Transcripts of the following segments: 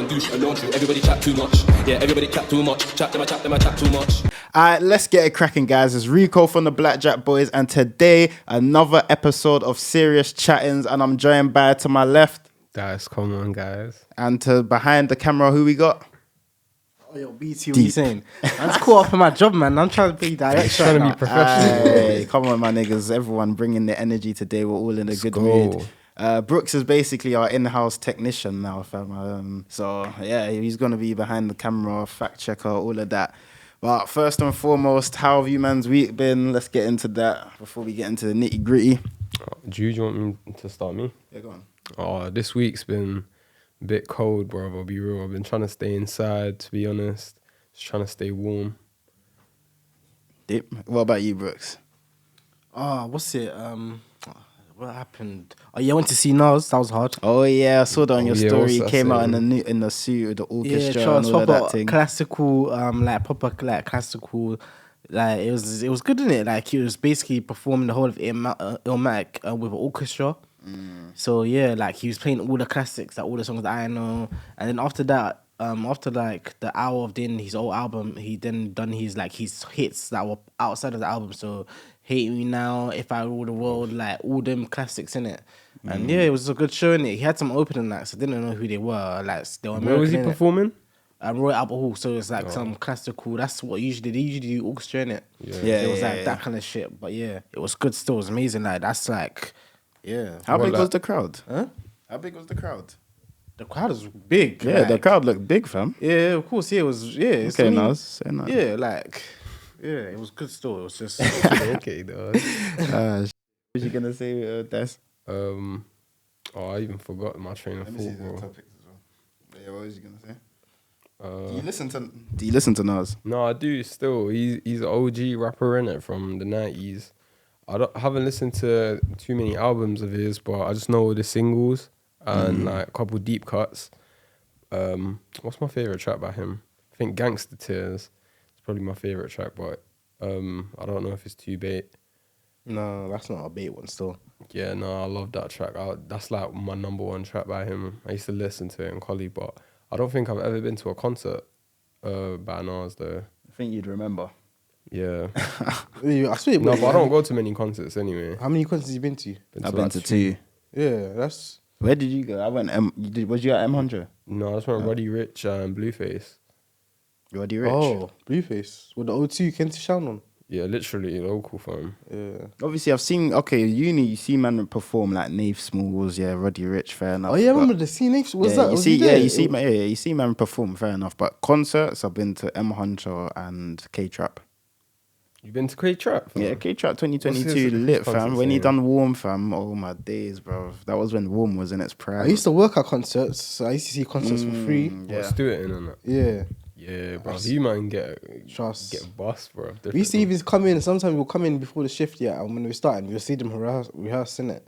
and douche and laundry. Everybody chat too much. Yeah, everybody chat too much. Chat them, I chat them, I chat too much. Alright, let's get it cracking, guys. It's Ricco from the Blackjack Boys, and today another episode of Serious Chattins, and I'm joined by, to my left, Dice, come on, guys. and to behind the camera, who we got? Oh, yo, BT, what you saying? I'm just caught up in my job, man. I'm trying to be director. Trying to be professional. Hey, come on, my niggas. Everyone bringing the energy today. We're all in a good mood. Brookz is basically our in-house technician now, fam. So, yeah, he's going to be behind the camera, fact checker, all of that. But first and foremost, how have you man's week been? Let's get into that before we get into the nitty gritty. Do you want me to start me? Yeah, go on. Oh, this week's been a bit cold, bro. I'll be real. I've been trying to stay inside, to be honest. Just trying to stay warm. Deep. What about you, Brookz? What's it? What happened? Oh, yeah, I went to see Nas. That was hard. Oh, yeah, I saw that on your yeah, story. what's He that came out saying? in the suit with the orchestra Yeah, and all of that thing. classical, proper classical. Like it was good, innit? Like he was basically performing the whole of Illmatic with an orchestra. So yeah, like he was playing all the classics, like all the songs that I know. And then after that, after like the hour of doing his whole album, he then done his hits that were outside of the album. So Hate Me Now, If I Rule the World, like all them classics in it. And yeah, it was a good show, innit? He had some opening acts. I didn't know who they were. Like they were American. Where was he innit? performing? Royal Albert Hall, so it's like some classical. That's what they usually do orchestra in it. Yeah, It was yeah, like yeah. that kind of shit. But yeah, it was good still. It was amazing. Like that's like, yeah. How Well, big like- was the crowd? Huh? How big was the crowd? The crowd was big. Yeah, like, the crowd looked big, fam. Yeah, of course. Yeah, it was. Yeah, it's Okay, I mean, Nas. Say Nas. Yeah, like, yeah, it was good still. It was just. Okay, dog. What you gonna say, Des? I even forgot my train of thought, bro. topics as well. Yeah, what was you gonna say? Do you listen to Nas? No, I do still. He's an OG rapper, innit, from the 90s. Haven't listened to too many albums of his, but I just know all the singles and like a couple deep cuts. What's my favorite track by him? I think Gangsta Tears is probably my favorite track, but I don't know if it's too bait. No, that's not a bait one still. Yeah, no, I love that track. That's like my number one track by him. I used to listen to it in college, but I don't think I've ever been to a concert by Nas though. I think you'd remember. Yeah. I swear. No, but I don't go to many concerts anyway. How many concerts you been to? I've been to two. Yeah, that's. Where did you go? I went. Was you at M100? No, I just went Roddy Rich and Blueface. Roddy Rich. Oh, Blueface with the O2 Kentish sound on. Yeah, literally local fam. Yeah. Obviously, I've seen. You see man perform like Nave Smalls. Yeah, Roddy Rich. Fair enough. Oh yeah, I but- remember the CNH. Was yeah, that? you Was see, he there? you see man perform. Fair enough. But concerts, I've been to M100 and K Trap. You been to K Trap? Yeah, K Trap What's 2022 his lit, concert fam. When he saying? done Warm, fam. Oh my days, bro. That was when Warm was in its prime. I used to work at concerts, so I used to see concerts for free. Yeah. What's do it in and that? Yeah, Yeah, bro. You man get bust, bro. we used to even come in. Sometimes we'll come in before the shift, yeah, and when we start, we'll see them rehearsing it.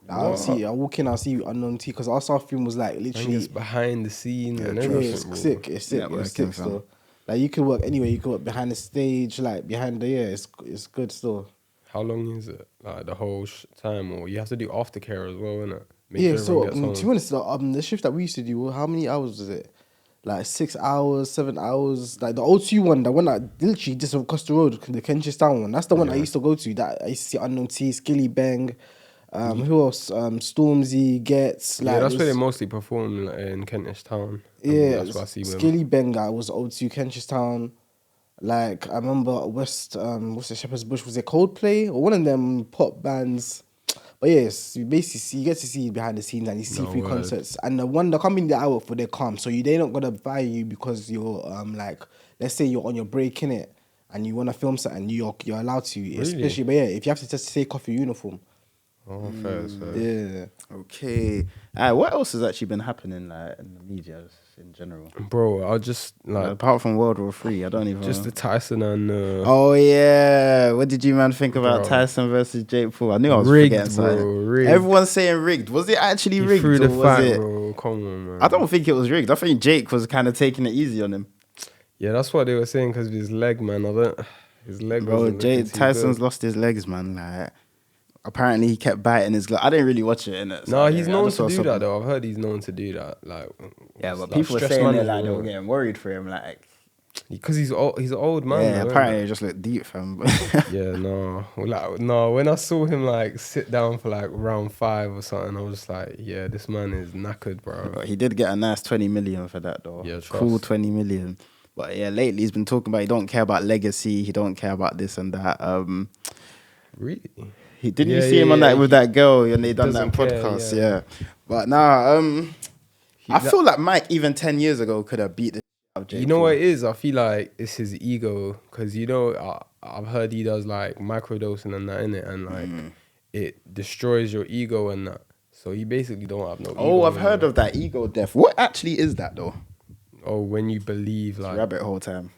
I walk in, I'll see Unknown T, because our staff room was like And literally. it's behind the scenes and Yeah, everything. it's bro. sick. It's sick. Yeah, It's working, sick fam. still. Like you could work anywhere. You could work behind the stage, like behind the It's good still. How long is it? Like the whole time, or you have to do aftercare as well, innit? Make Yeah. sure So everyone gets to be honest, the shift that we used to do, how many hours was it? Like 6 hours, 7 hours. Like the O2 one, the one that literally just across the road, the Kentish Town one. That's the one I used to go to. That I used to see Unknown T, Skilly Bang. Who else? Stormzy, Gets. Like yeah, that's it where they was- mostly perform like, in Kentish Town. Yeah, that's what I see with them. Skilly Bang. I was O2 Kentish Town. Like I remember what's the Shepherd's Bush? Was it Coldplay or one of them pop bands? But yes, you basically you get to see behind the scenes and you see No free word. concerts. And the company that I work for, they come, so they're not gonna buy you because you're like, let's say you're on your break in it and you wanna film something, you're allowed to, especially. But yeah, if you have to just take off your uniform. Oh, fair. Yeah. Okay. What else has actually been happening like in the media in general? Bro, I just like Apart from World War III, I don't even. just the Tyson and Oh yeah, what did you man think about Bro. Tyson versus Jake Paul? I knew I was Rigged, forgetting something. bro, rigged. Everyone's saying rigged. Was it actually he rigged? threw the or was fight, it? bro. Come on, man. I don't think it was rigged. I think Jake was kind of taking it easy on him. Yeah, that's what they were saying because of his leg, man. His leg. Bro, wasn't looking too Tyson's good. lost his legs, man. Like, apparently he kept biting his glove. I didn't really watch it, innit? No, So, he's I known just to saw do something. that though. I've heard he's known to do that. Like, Yeah, but like people were stress saying that, like, management, they were getting worried for him, like. because he's old. He's an old man. Yeah, though, apparently innit? it just looked deep, fam. Yeah, no, like, no. When I saw him like sit down for like round 5 or something, I was just like, yeah, this man is knackered, bro. But he did get a nice 20 million for that, though. Yeah, trust. Cool 20 million. But yeah, lately he's been talking about he don't care about legacy, he don't care about this and that. Really? Didn't you see him on that with that girl and they done that doesn't care, podcast? yeah. Yeah. But nah, I feel like Mike even 10 years ago could have beat the out of Jake You know Paul. what it is? I feel like it's his ego, because I've heard he does like microdosing and that in it, and like it destroys your ego and that. So you basically don't have no ego. Oh, I've heard of that ego death. What actually is that though? Oh, when you believe like Rabbit hole time.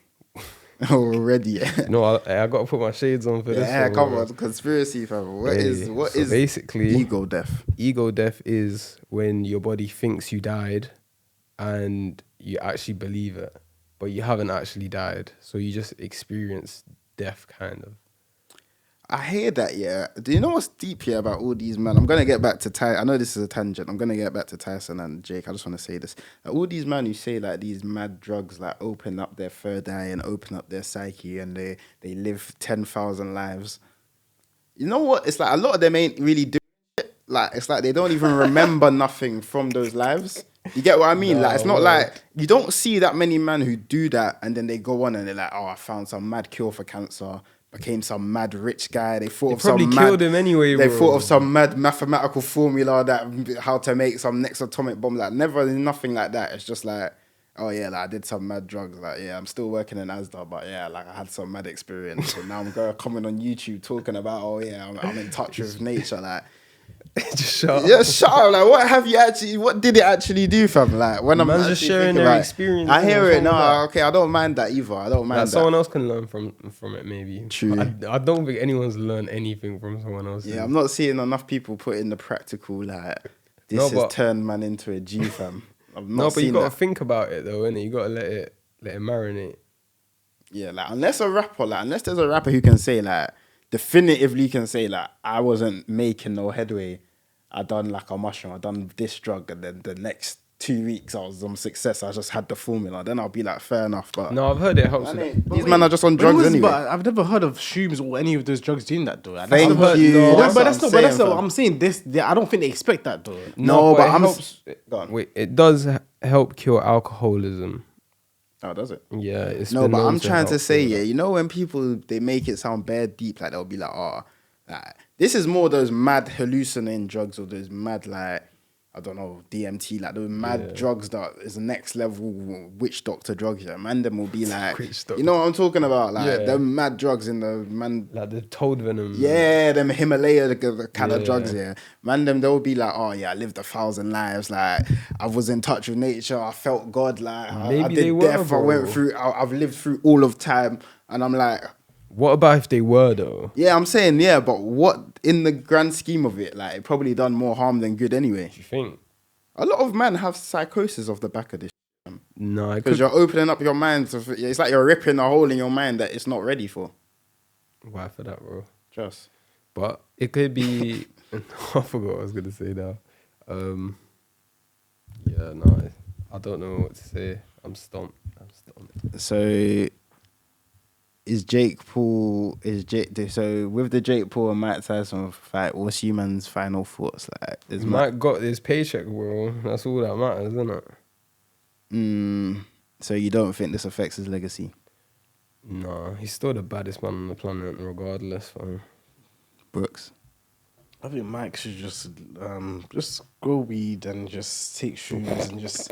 Already. No, I got to put my shades on for this. Yeah, one, come bro. on, conspiracy, fam. What Hey, is so basically ego death? Ego death is when your body thinks you died and you actually believe it, but you haven't actually died. So you just experience death, kind of. I hear that, yeah. Do you know what's deep here about all these men? I'm going to get back to Ty. I know this is a tangent. I'm going to get back to Tyson and Jake. I just want to say this. Like, all these men who say like these mad drugs like open up their third eye and open up their psyche and they live 10,000 lives. You know what? It's like a lot of them ain't really doing it. Like, it's like they don't even remember nothing from those lives. You get what I mean? No, like, it's not well. like you don't see that many men who do that and then they go on and they're like, oh, I found some mad cure for cancer. Became some mad rich guy. They thought of probably some killed mad, him anyway, They bro. thought of some mad mathematical formula that how to make some next atomic bomb. Like never, nothing like that. It's just like, oh yeah, like I did some mad drugs. Like yeah, I'm still working in Asda, but yeah, like I had some mad experience. And now I'm going coming on YouTube talking about, oh yeah, I'm in touch with nature. Like Just shut up. yeah, shut up. Like what did it actually do, fam? Like when I'm Man's just actually sharing thinking their about it, experience, I hear what's it. wrong No, with that? okay, I don't mind that either. I don't mind Like that. someone else can learn from it, maybe. True. I don't think anyone's learned anything from someone else. Yeah, I'm not seeing enough people put in the practical, like, this No, has but- turned man into a G, fam. I've not No, but you seen got to that. think about it though, innit? You got to let it marinate. Yeah, like, unless there's a rapper who can say, like, definitively can say, like, I wasn't making no headway. I done, like, a mushroom. I done this drug. And then the next 2 weeks, I was on success. I just had the formula. Then I'll be like, fair enough. But No, I've heard it helps. man, with ain't- these men are just on drugs anyway. But I've never heard of shrooms or any of those drugs doing that, though. Like, Thank that's you. No, That's but what that's I'm not. But that's saying, not. fam. I'm saying this. I don't think they expect that, though. No, but it I'm helps. Go on. Wait, it does help cure alcoholism. Oh, does it? Yeah, it's No, been but known I'm trying to help say, cure yeah, that. you know when people, they make it sound bare deep, like they'll be like, oh, like, this is more those mad hallucinating drugs or those mad, like, I don't know, DMT, like those mad drugs that is next level witch doctor drugs. Yeah, man, them will be like, Witch doctor. you know what I'm talking about? Like, Yeah. them mad drugs in the man. Like the toad venom. Yeah, them Himalaya the kind of Yeah. drugs, yeah. Man, them they'll be like, oh yeah, I lived 1,000 lives. Like I was in touch with nature. I felt God. Like I Maybe did they were, death. I bro. went through. I've lived through all of time, and I'm like, What about if they were though? yeah, I'm saying yeah, but what in the grand scheme of it, like it probably done more harm than good anyway. Do you think? A lot of men have psychosis off the back of this No, it because could. you're opening up your mind. It's like you're ripping a hole in your mind that it's not ready for. Why for that, bro? Just. But it could be. I forgot what I was gonna say now. Yeah, no, I don't know what to say. I'm stumped. So is Jake Paul so with the Jake Paul and Mike Tyson fight, what's you man's final thoughts? Like is Mike got his paycheck, bro. That's all that matters, isn't it? So you don't think this affects his legacy? No, he's still the baddest man on the planet, regardless. Fam. Brooks. I think Mike should just grow weed and just take shrooms and just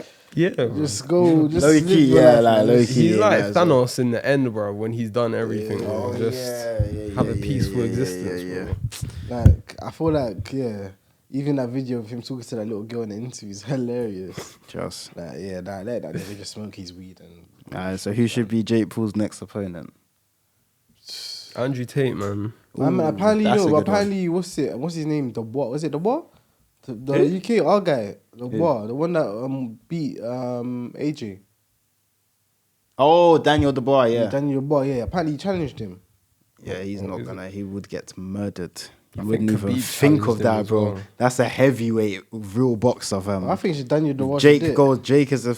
go just Low key, live your yeah, life, like man. low Just- key. He's like yeah, so- Thanos in the end, bro. When he's done everything, bro. Oh, Just have a peaceful existence, bro. Like I feel like even that video of him talking to that little girl in the interview is hilarious. Just. Like let that nigga just smoke his weed and So who should be Jake Paul's next opponent? Andrew Tate, man. I mean, apparently, that's a good one. apparently, what's his name? The what? Was it the what? The UK R guy, the what? The one that beat AJ. Oh, Daniel Dubois, yeah. Daniel Boy, yeah. Apparently, he challenged him. Yeah, he's not gonna. He would get murdered. I wouldn't even think of that, bro. Well. That's a heavyweight, real boxer, fam. I think Daniel Dubois. Jake is a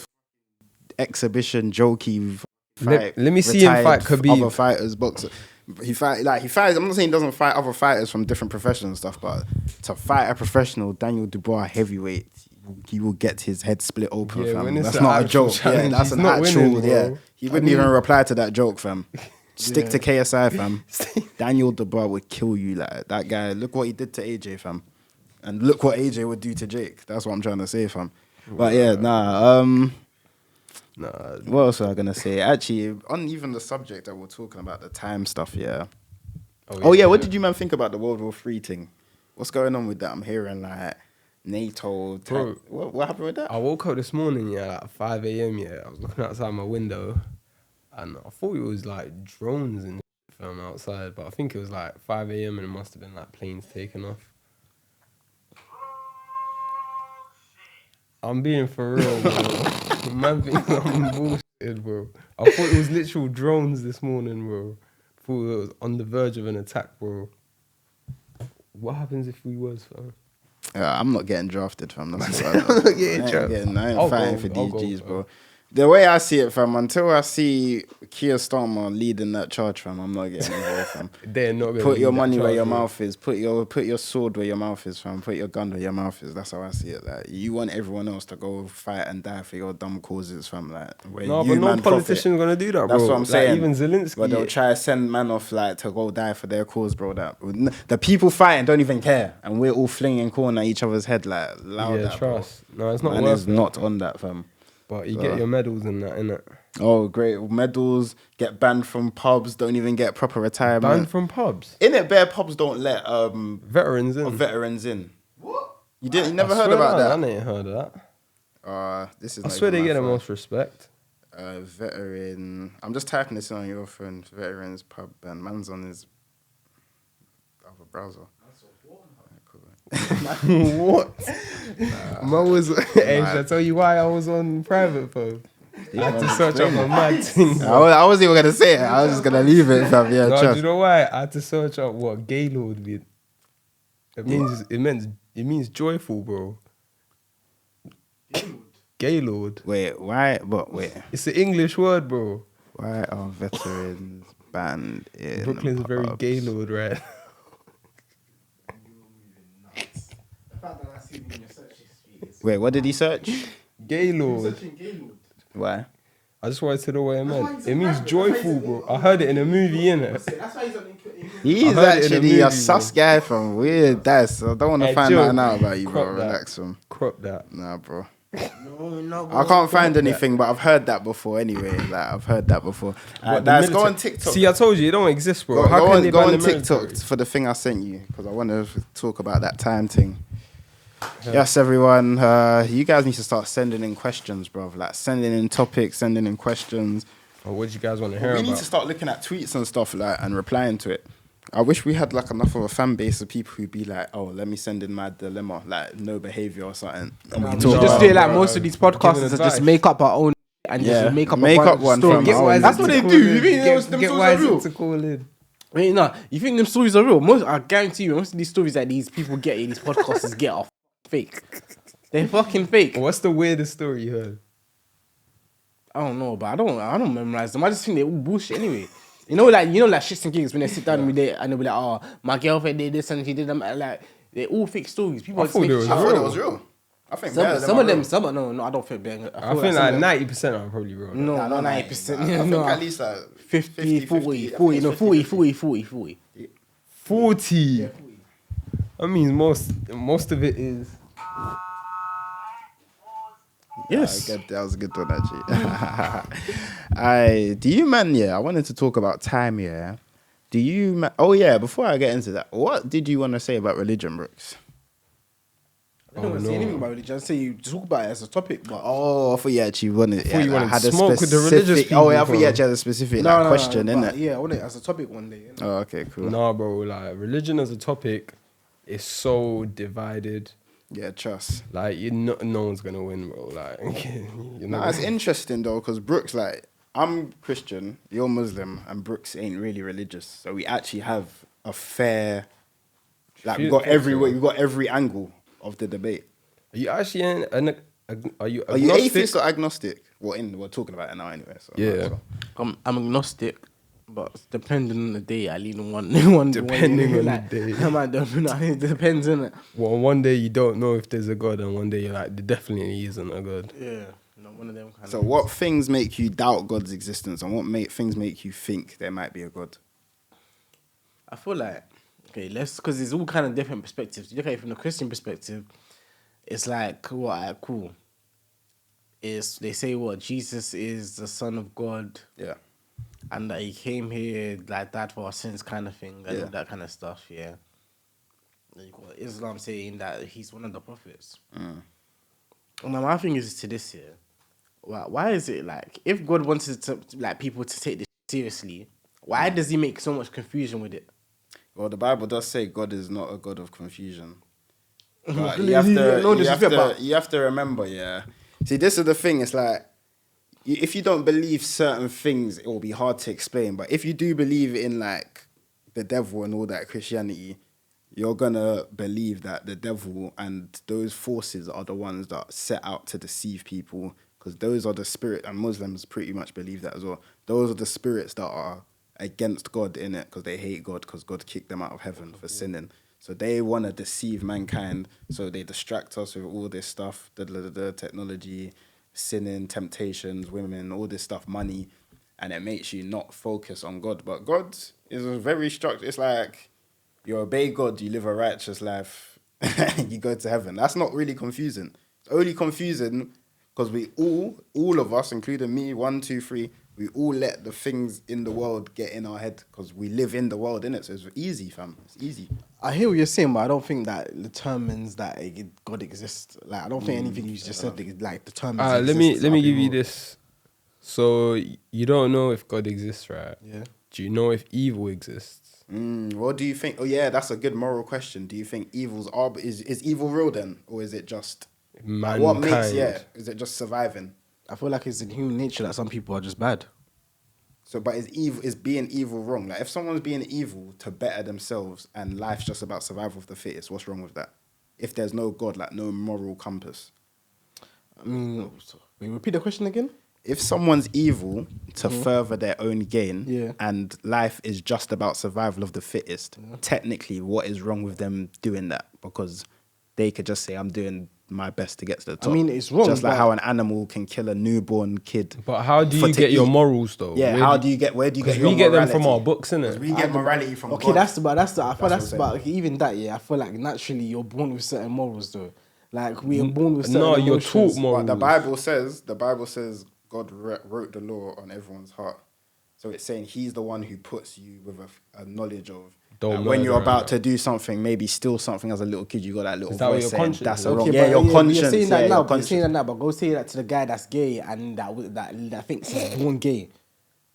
exhibition jokey fight. Let me see him fight Khabib. Other fighters, boxer. He fights. I'm not saying he doesn't fight other fighters from different professions and stuff, but to fight a professional Daniel Dubois heavyweight, he will get his head split open, fam. That's not a joke. Yeah, that's an actual. Winning, he wouldn't even reply to that joke, fam. Stick to KSI, fam. Daniel Dubois would kill you, like that guy. Look what he did to AJ, fam, and look what AJ would do to Jake. That's what I'm trying to say, fam. But yeah, what else was I gonna say? Actually, on even the subject that we're talking about, the time stuff, yeah. Oh yeah, what did you man think about the World War III thing? What's going on with that? I'm hearing like NATO. Bro, what happened with that? I woke up this morning, at 5 a.m. I was looking outside my window, and I thought it was like drones and from outside, but I think it was like 5 a.m. and it must have been like planes taking off. I'm being for real, bro. Man thinks I'm bullshit, bro. I thought it was literal drones this morning, bro. Thought it was on the verge of an attack, bro. What happens if we was, fam? I'm not getting drafted, fam. That's what I'm not getting drafted. I ain't fighting for these G's, bro. The way I see it, fam, until I see Keir Starmer leading that charge, fam, I'm not getting involved, fam. They're not gonna put your money where your mouth is. Put your sword where your mouth is, fam. Put your gun where your mouth is. That's how I see it. Like, you want everyone else to go fight and die for your dumb causes, fam. Like, no, but no politician's gonna do that, bro. That's what I'm saying. Like, even Zelensky. But they'll try to send man off like to go die for their cause, bro. That the people fighting don't even care, and we're all flinging corn at each other's head like loud. Yeah, trust. Bro. No, it's not. Man is not on that, fam. But you get your medals and that, innit? Oh, great. Medals, get banned from pubs, don't even get proper retirement. Banned from pubs? Innit, bare pubs don't let veterans in. What? You never heard about that? I ain't heard of that. This is I swear they get the most respect. Veteran. I'm just typing this in on your phone. Veterans pub ban. Man's on his other browser. What? Man was. Hey, should I tell you why I was on private phone? I had to search up my mad thing. I wasn't even gonna say it. I was just gonna leave it, fam. Yeah, no, do you know why? I had to search up what Gaylord means. It means joyful, bro. Gaylord. Wait, why? But wait. It's an English word, bro. Why are veterans banned in Brooklyn's pubs? very Gaylord, right? Wait, what did he search? Gaylord. Why? I just wanted to know what it meant. It means joyful, bro. I heard it in a movie, innit? He's actually a sus guy from Weird Dice. So I don't want to find nothing out about you, bro. Relax, him. Crop that. Nah, bro. No, I can't find anything, but I've heard that before anyway. Like, I've heard that before. Let's go on TikTok. See, I told you, it don't exist, bro. Go on TikTok for the thing I sent you, because I want to talk about that time thing. Yeah. Yes, everyone. You guys need to start sending in questions, bro. Like, sending in topics, sending in questions. Or what do you guys want to hear about? We need to start looking at tweets and stuff, like, and replying to it. I wish we had like enough of a fan base of people who'd be like, oh, let me send in my dilemma, like no behavior or something. We just do it like most of these podcasters and just make up our own and just make up one story. That's what they do. You think them stories are real? To call in. I mean, no, you think them stories are real? I guarantee you, most of these stories that these people get in these podcasters get are fake. They're fucking fake. What's the weirdest story you heard? I don't know, but I don't memorize them. I just think they're all bullshit anyway. You know, like shits and gigs when they sit down with it and they'll be like, oh, my girlfriend did this and she did them. Like, they're all fake stories. People I thought it was real. I think some of them, no, I don't think they're. I think like 90% are probably real. No, not 90%. I think at least like 50, 40. 40. 40. Yeah, 40. That means most of it is. Yes, that was a good one actually. Do you man? Yeah, I wanted to talk about time. Yeah, do you? Oh yeah. Before I get into that, what did you want to say about religion, Brookz? I don't want to say anything about religion. I say you talk about it as a topic, but I thought you actually wanted. You wanted to smoke with the religious people. Oh yeah, I thought you actually had a specific question, innit? Yeah, I want it as a topic one day. Oh, okay, cool. Nah, bro, like religion as a topic is so divided. Yeah, trust. Like, no one's gonna win, bro. Like, it's interesting though, because Brookz, like, I'm Christian, you're Muslim, and Brookz ain't really religious, so we actually have a fair Like we got every angle of the debate. Are you actually are you Are you agnostic? atheist or agnostic? We're talking about it now anyway. So Yeah. I'm agnostic, but depending on the day, I lean on one. Depending on the like, day. It depends on it. Well, one day you don't know if there's a God, and one day you're like, there definitely isn't a God. Yeah, one of them kind So of. what things make you doubt God's existence, and what things make you think there might be a God? I feel like because it's all kind of different perspectives. You look at it from the Christian perspective, it's like cool. Is they say what Jesus is the Son of God, Yeah. and that he came here like died for our sins, kind of thing, and Yeah. all that kind of stuff. Yeah. Then you got Islam saying that he's one of the prophets. And my thing is to this here. Why is it like if God wanted to like people to take this seriously, why does he make so much confusion with it? Well, the Bible does say God is not a God of confusion. But No disrespect, you have to remember, yeah. See, this is the thing. It's like if you don't believe certain things, it will be hard to explain. But if you do believe in like the devil and all that Christianity, you're gonna believe that the devil and those forces are the ones that set out to deceive people, because those are the spirit, and Muslims pretty much believe that as well. Those are the spirits that are against God in it, because they hate God, because God kicked them out of heaven for sinning. So they want to deceive mankind. So they distract us with all this stuff, the technology, sinning, temptations, women, all this stuff, money, and it makes you not focus on God. But God is a very structured. It's like you obey God, you live a righteous life, you go to heaven. That's not really confusing. It's only confusing because we all of us, including me, 1, 2, 3, we all let the things in the world get in our head because we live in the world, innit? So it's easy, fam. It's easy. I hear what you're saying, but I don't think that determines that God exists. Like I don't think anything you just said like determines. Let me give you this. So you don't know if God exists, right? Yeah. Do you know if evil exists? What do you think? Oh yeah, that's a good moral question. Do you think is evil real then, or is it just Mankind. what makes? Yeah, is it just surviving? I feel like it's in human nature that some people are just bad. So, but is being evil wrong? Like, if someone's being evil to better themselves and life's just about survival of the fittest, what's wrong with that? If there's no God, like no moral compass. I mean, repeat the question again. If someone's evil to further their own gain, Yeah. and life is just about survival of the fittest, technically, what is wrong with them doing that? Because they could just say, "I'm doing my best to get to the top." I mean, it's wrong, Just like but- how an animal can kill a newborn kid. But how do for you to get your eat. morals though? Yeah, where do you get your we get them from morality? our books, innit? We get morality from Okay, God. I feel That's that's what I'm about saying. even that. Yeah, I feel like naturally you're born with certain morals though. Like we are born with certain No, you're emotions. taught morals. But the Bible says God wrote the law on everyone's heart. So it's saying he's the one who puts you with a knowledge of Don't when you're murder about and to do something, maybe steal something as a little kid, you got that little Is that what voice your saying conscience that's is? a wrong. Okay, Yeah, but your but conscience. You're saying that yeah, now. your But you're saying conscience. that now. But go say that to the guy that's gay and that thinks he's born gay.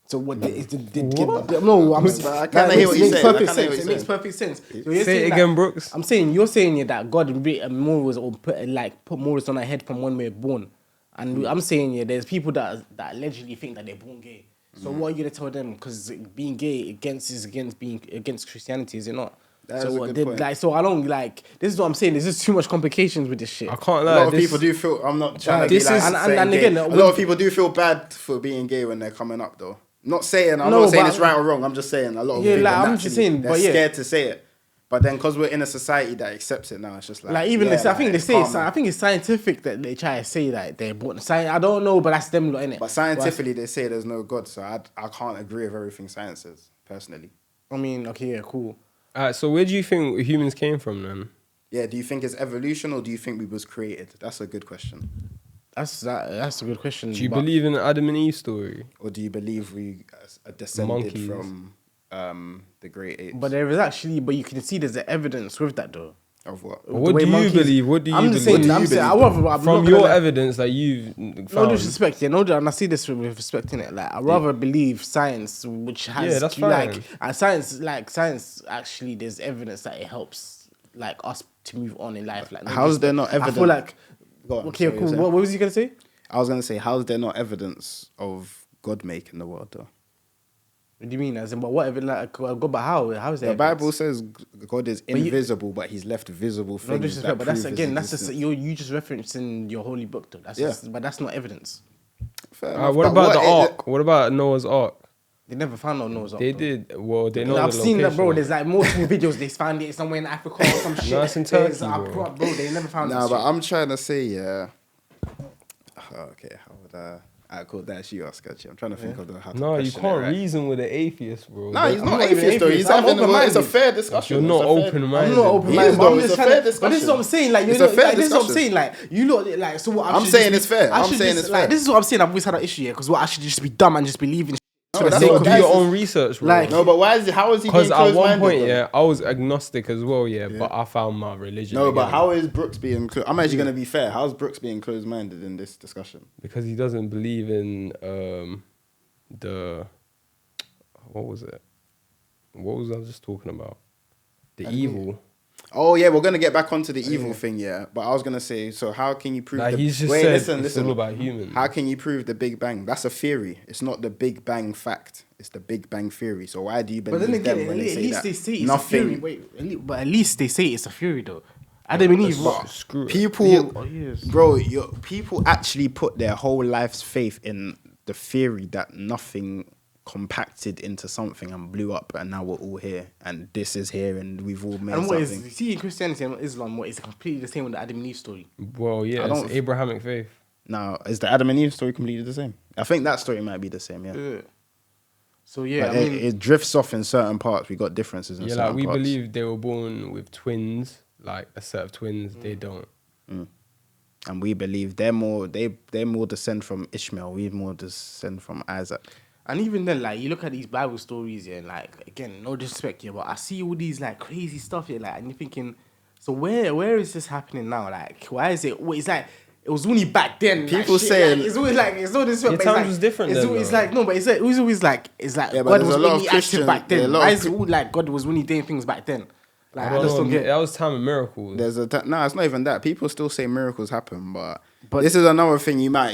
So what? No, I'm. I kinda hear what you're saying. It makes perfect sense. So you're Say it saying again, that- Brookz. I'm saying you're saying that God written morals or put morals on our head from when we're born, and I'm saying there's people that allegedly think that they're born gay. So what are you gonna tell them? Because being gay is against being against Christianity, is it not? That So is a what? good point. So I don't like. This is what I'm saying. There's just too much complications with this shit. I can't A lie. lot of this- people do feel. I'm not trying to This be like is- saying and gay. again, a lot of people do feel bad for being gay when they're coming up, though. Not saying. I'm No, not saying but- it's right or wrong. I'm just saying a lot of Yeah, people like, I'm naturally, just saying, they're but yeah. scared to say it. But then, because we're in a society that accepts it now, it's just like Even yeah, this, I think they say calm. I think it's scientific that they try to say that they're born. I don't know, but that's them lot, innit? But scientifically, they say there's no God, so I can't agree with everything science says, personally. I mean, okay, yeah, cool. Alright, so where do you think humans came from then? Yeah, do you think it's evolution or do you think we was created? That's a good question. That's a good question. Do you but- believe in the Adam and Eve story? Or do you believe we are descended Monkeys. from the great apes? But there is actually, but you can see there's the evidence with that though. Of what? What The way do you monkeys- believe? What do you I'm believe? just saying. I'm saying. I'm From not gonna your lie. evidence that you've No found. disrespect, yeah. And I see this with respect in it. Like, I rather believe science, which has Yeah, that's like, fine. and science. Actually, there's evidence that it helps like us to move on in life. Like, no How's there not disrespect. I feel evidence? like Go on, okay, sorry, cool. you What were was you gonna say? I was going to say, how's there not evidence of God making the world, though? What do you mean? As in, but whatever, like, God, but how? How is that? The Bible says God is invisible, but He's left visible No things. disrespect, but that's prove His again, that's just existence. you just referencing your holy book, though. That's but that's not evidence. Fair enough, What but about the is it- Ark? What about Noah's Ark? They never found no Noah's Ark. They though. did. Well, they know. No, I've the seen that, bro. location. There's like multiple videos. They found it somewhere in Africa or some shit. No, it's in Turkey, Bro, they never found it. Nah, but I'm trying to say, yeah. Okay, how would I call that you ask actually? I'm trying to think of the how to No, you question can't it, right? reason with an atheist, bro. No, he's I'm not not even atheist though. atheist. He's I'm having open-minded. it's a fair discussion. You're not It's a fair- open-minded. I'm not open He minded. is, But though. I'm It's just a trying fair to. But this is discussion. what I'm saying. Like, It's a fair this is what I'm discussion. saying. Like, you lot, like, so what? I'm saying it's fair. I'm saying it's fair. This is what I'm saying. I've always had an issue here because what I should just be dumb and just believe in. No, for the that's sake what of Do guys your is- own research, bro. Like- No, but why is he? How is he being Because at one close-minded? point, though? yeah, I was agnostic as well, yeah, but I found my religion. No, but again. how is Brookz being? I'm actually going to be fair. How's Brookz being closed-minded in this discussion? Because he doesn't believe in the what was it? What was I just talking about? The evil. Oh yeah, we're gonna get back onto the evil thing, yeah. But I was gonna say, so how can you prove? Like, the, he's just wait, said listen, it's all about humans. How can you prove the Big Bang? That's a theory. It's not the Big Bang fact. It's the Big Bang theory. So why do you But believe then again, them when at they say least that? they say it's Nothing. a fury. Wait, but at least they say it's a fury, though. Adam and Eve. What? Screw it. People, yes. bro, people actually put their whole life's faith in the theory that nothing compacted into something and blew up, and now we're all here, and this is here, and we've all made And what something. is, see, in Christianity and Islam, what is completely the same with the Adam and Eve story. Well, yeah, I don't- it's Abrahamic faith. Now, is the Adam and Eve story completely the same? I think that story might be the same, yeah. So yeah, But I mean, it drifts off in certain parts. We got differences in Yeah, certain like we parts. believe they were born with twins, like a set of twins. They don't. And we believe they're more descend from Ishmael. We more descend from Isaac. and even then, like you look at these Bible stories, yeah, and like again, no disrespect, yeah, but I see all these like crazy stuff here, like, and you're thinking, so where is this happening now? Like, why is it? It's like it was only back then. People like, shit, saying- like, it's always like it's no disrespect. Your but it's times like, was different It's then, always though. like no, but it was always like Yeah, but God there's was a lot of only active Christian- back yeah, a then. lot Why of is it all like God was only doing things back then? Like I don't just know, don't get. that was time of miracles. There's no, it's not even that. People still say miracles happen, but this is another thing. You might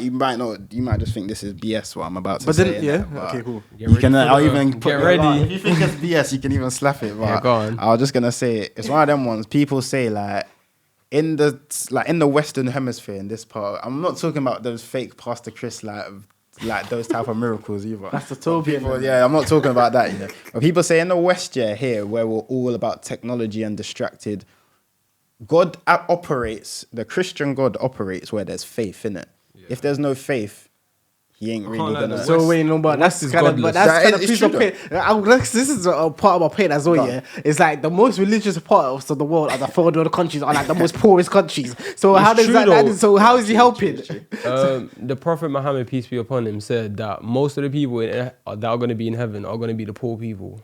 just think this is BS. What I'm about to But say. then yeah, innit? But okay, cool. Get You ready can. for I'll the- even get put it ready. along. If you think it's BS, you can even slap it. But Yeah, go on. I was just gonna say it's one of them ones. People say like in the Western Hemisphere in this part. I'm not talking about those fake Pastor Chris like those type of miracles either. That's the Tobian, People, man. yeah, I'm not talking about that. You know, but people say in the West, yeah, here where we're all about technology and distracted. God operates. The Christian God operates where there's faith in it. If there's no faith, He ain't really lie, gonna. the So West- wait, no, but the that's West is kind of, godless. but that's That kind of is piece true of pain. This is a part of my pain as well. Go on. Yeah, it's like the most religious part of the world are the third world countries are like the most poorest countries. So It's how does true, that? though. So how is he helping? The Prophet Muhammad, peace be upon him, said that most of the people that are going to be in heaven are going to be the poor people.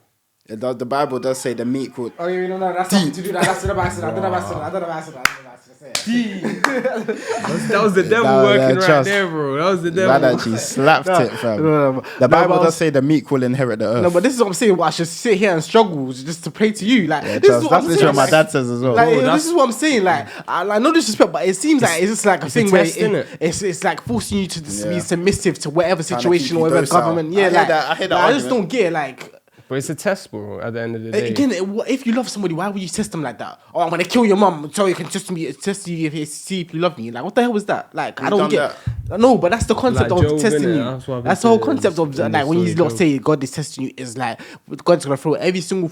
The Bible does say the meek would. Oh yeah, no, that's something to do. That's the bastard. I don't know. That was the devil That- working right trust. there, bro. That was the That devil. actually slapped it, fam. no, The Bible but I was- does say the meek will inherit the earth. No, but this is what I'm saying. What I should sit here and struggle just to pray to you. Like Yeah, this trust. is what That's I'm literally saying. what my Like, dad says as well. Like, Oh, this is what I'm saying. Like, I no disrespect, but it seems like it's just like a thing a where test, innit? it's like forcing you to just be Yeah. submissive to whatever Trying to situation keep or you whatever docile. government. I Yeah, hear like that- I hear that I just argument. don't get it. Like. But it's a test, bro, at the end of the day. Again, if you love somebody, why would you test them like that? Oh, I'm gonna kill your mum so you can test you see if you love me. Like, what the hell was that? Like, I Who's don't done get. No, but that's the concept Like of Job, testing innit? you. That's what I've That's been the whole saying concept of in like the when you story, lot Job. say God is testing you is like God's gonna throw every single.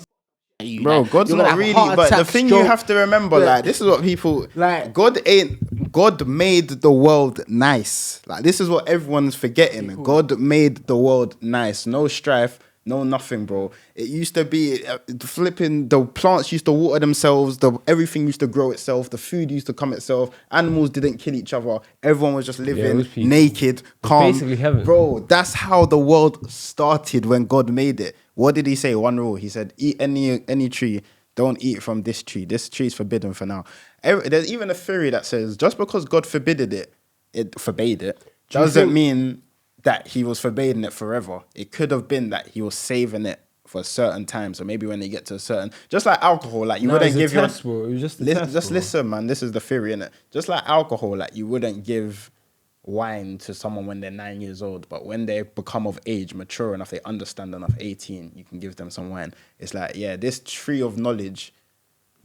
At you. Bro, Like, God's you're gonna not have a really. heart But the attack, thing stroke. you have to remember, Yeah. like, this is what people Like- God made the world nice. Like, this is what everyone's forgetting. God made the world nice. No strife. No, nothing, bro. It used to be flipping. The plants used to water themselves. Everything used to grow itself. The food used to come itself. Animals didn't kill each other. Everyone was just it living was peaceful. naked, calm. basically heaven. Bro, that's how the world started when God made it. What did He say? One rule. He said, "Eat any tree. Don't eat from this tree. This tree is forbidden for now." There's even a theory that says just because God forbade it, doesn't mean that He was forbidding it forever. It could have been that He was saving it for a certain time. So maybe when they get to a certain, just like alcohol, like you No, wouldn't it's a give your test, bro. It was just a test, just bro. listen, man. This is the theory, innit? Just like alcohol, like you wouldn't give wine to someone when they're 9 years old, but when they become of age, mature enough, they understand enough, 18, you can give them some wine. It's like, yeah, this tree of knowledge,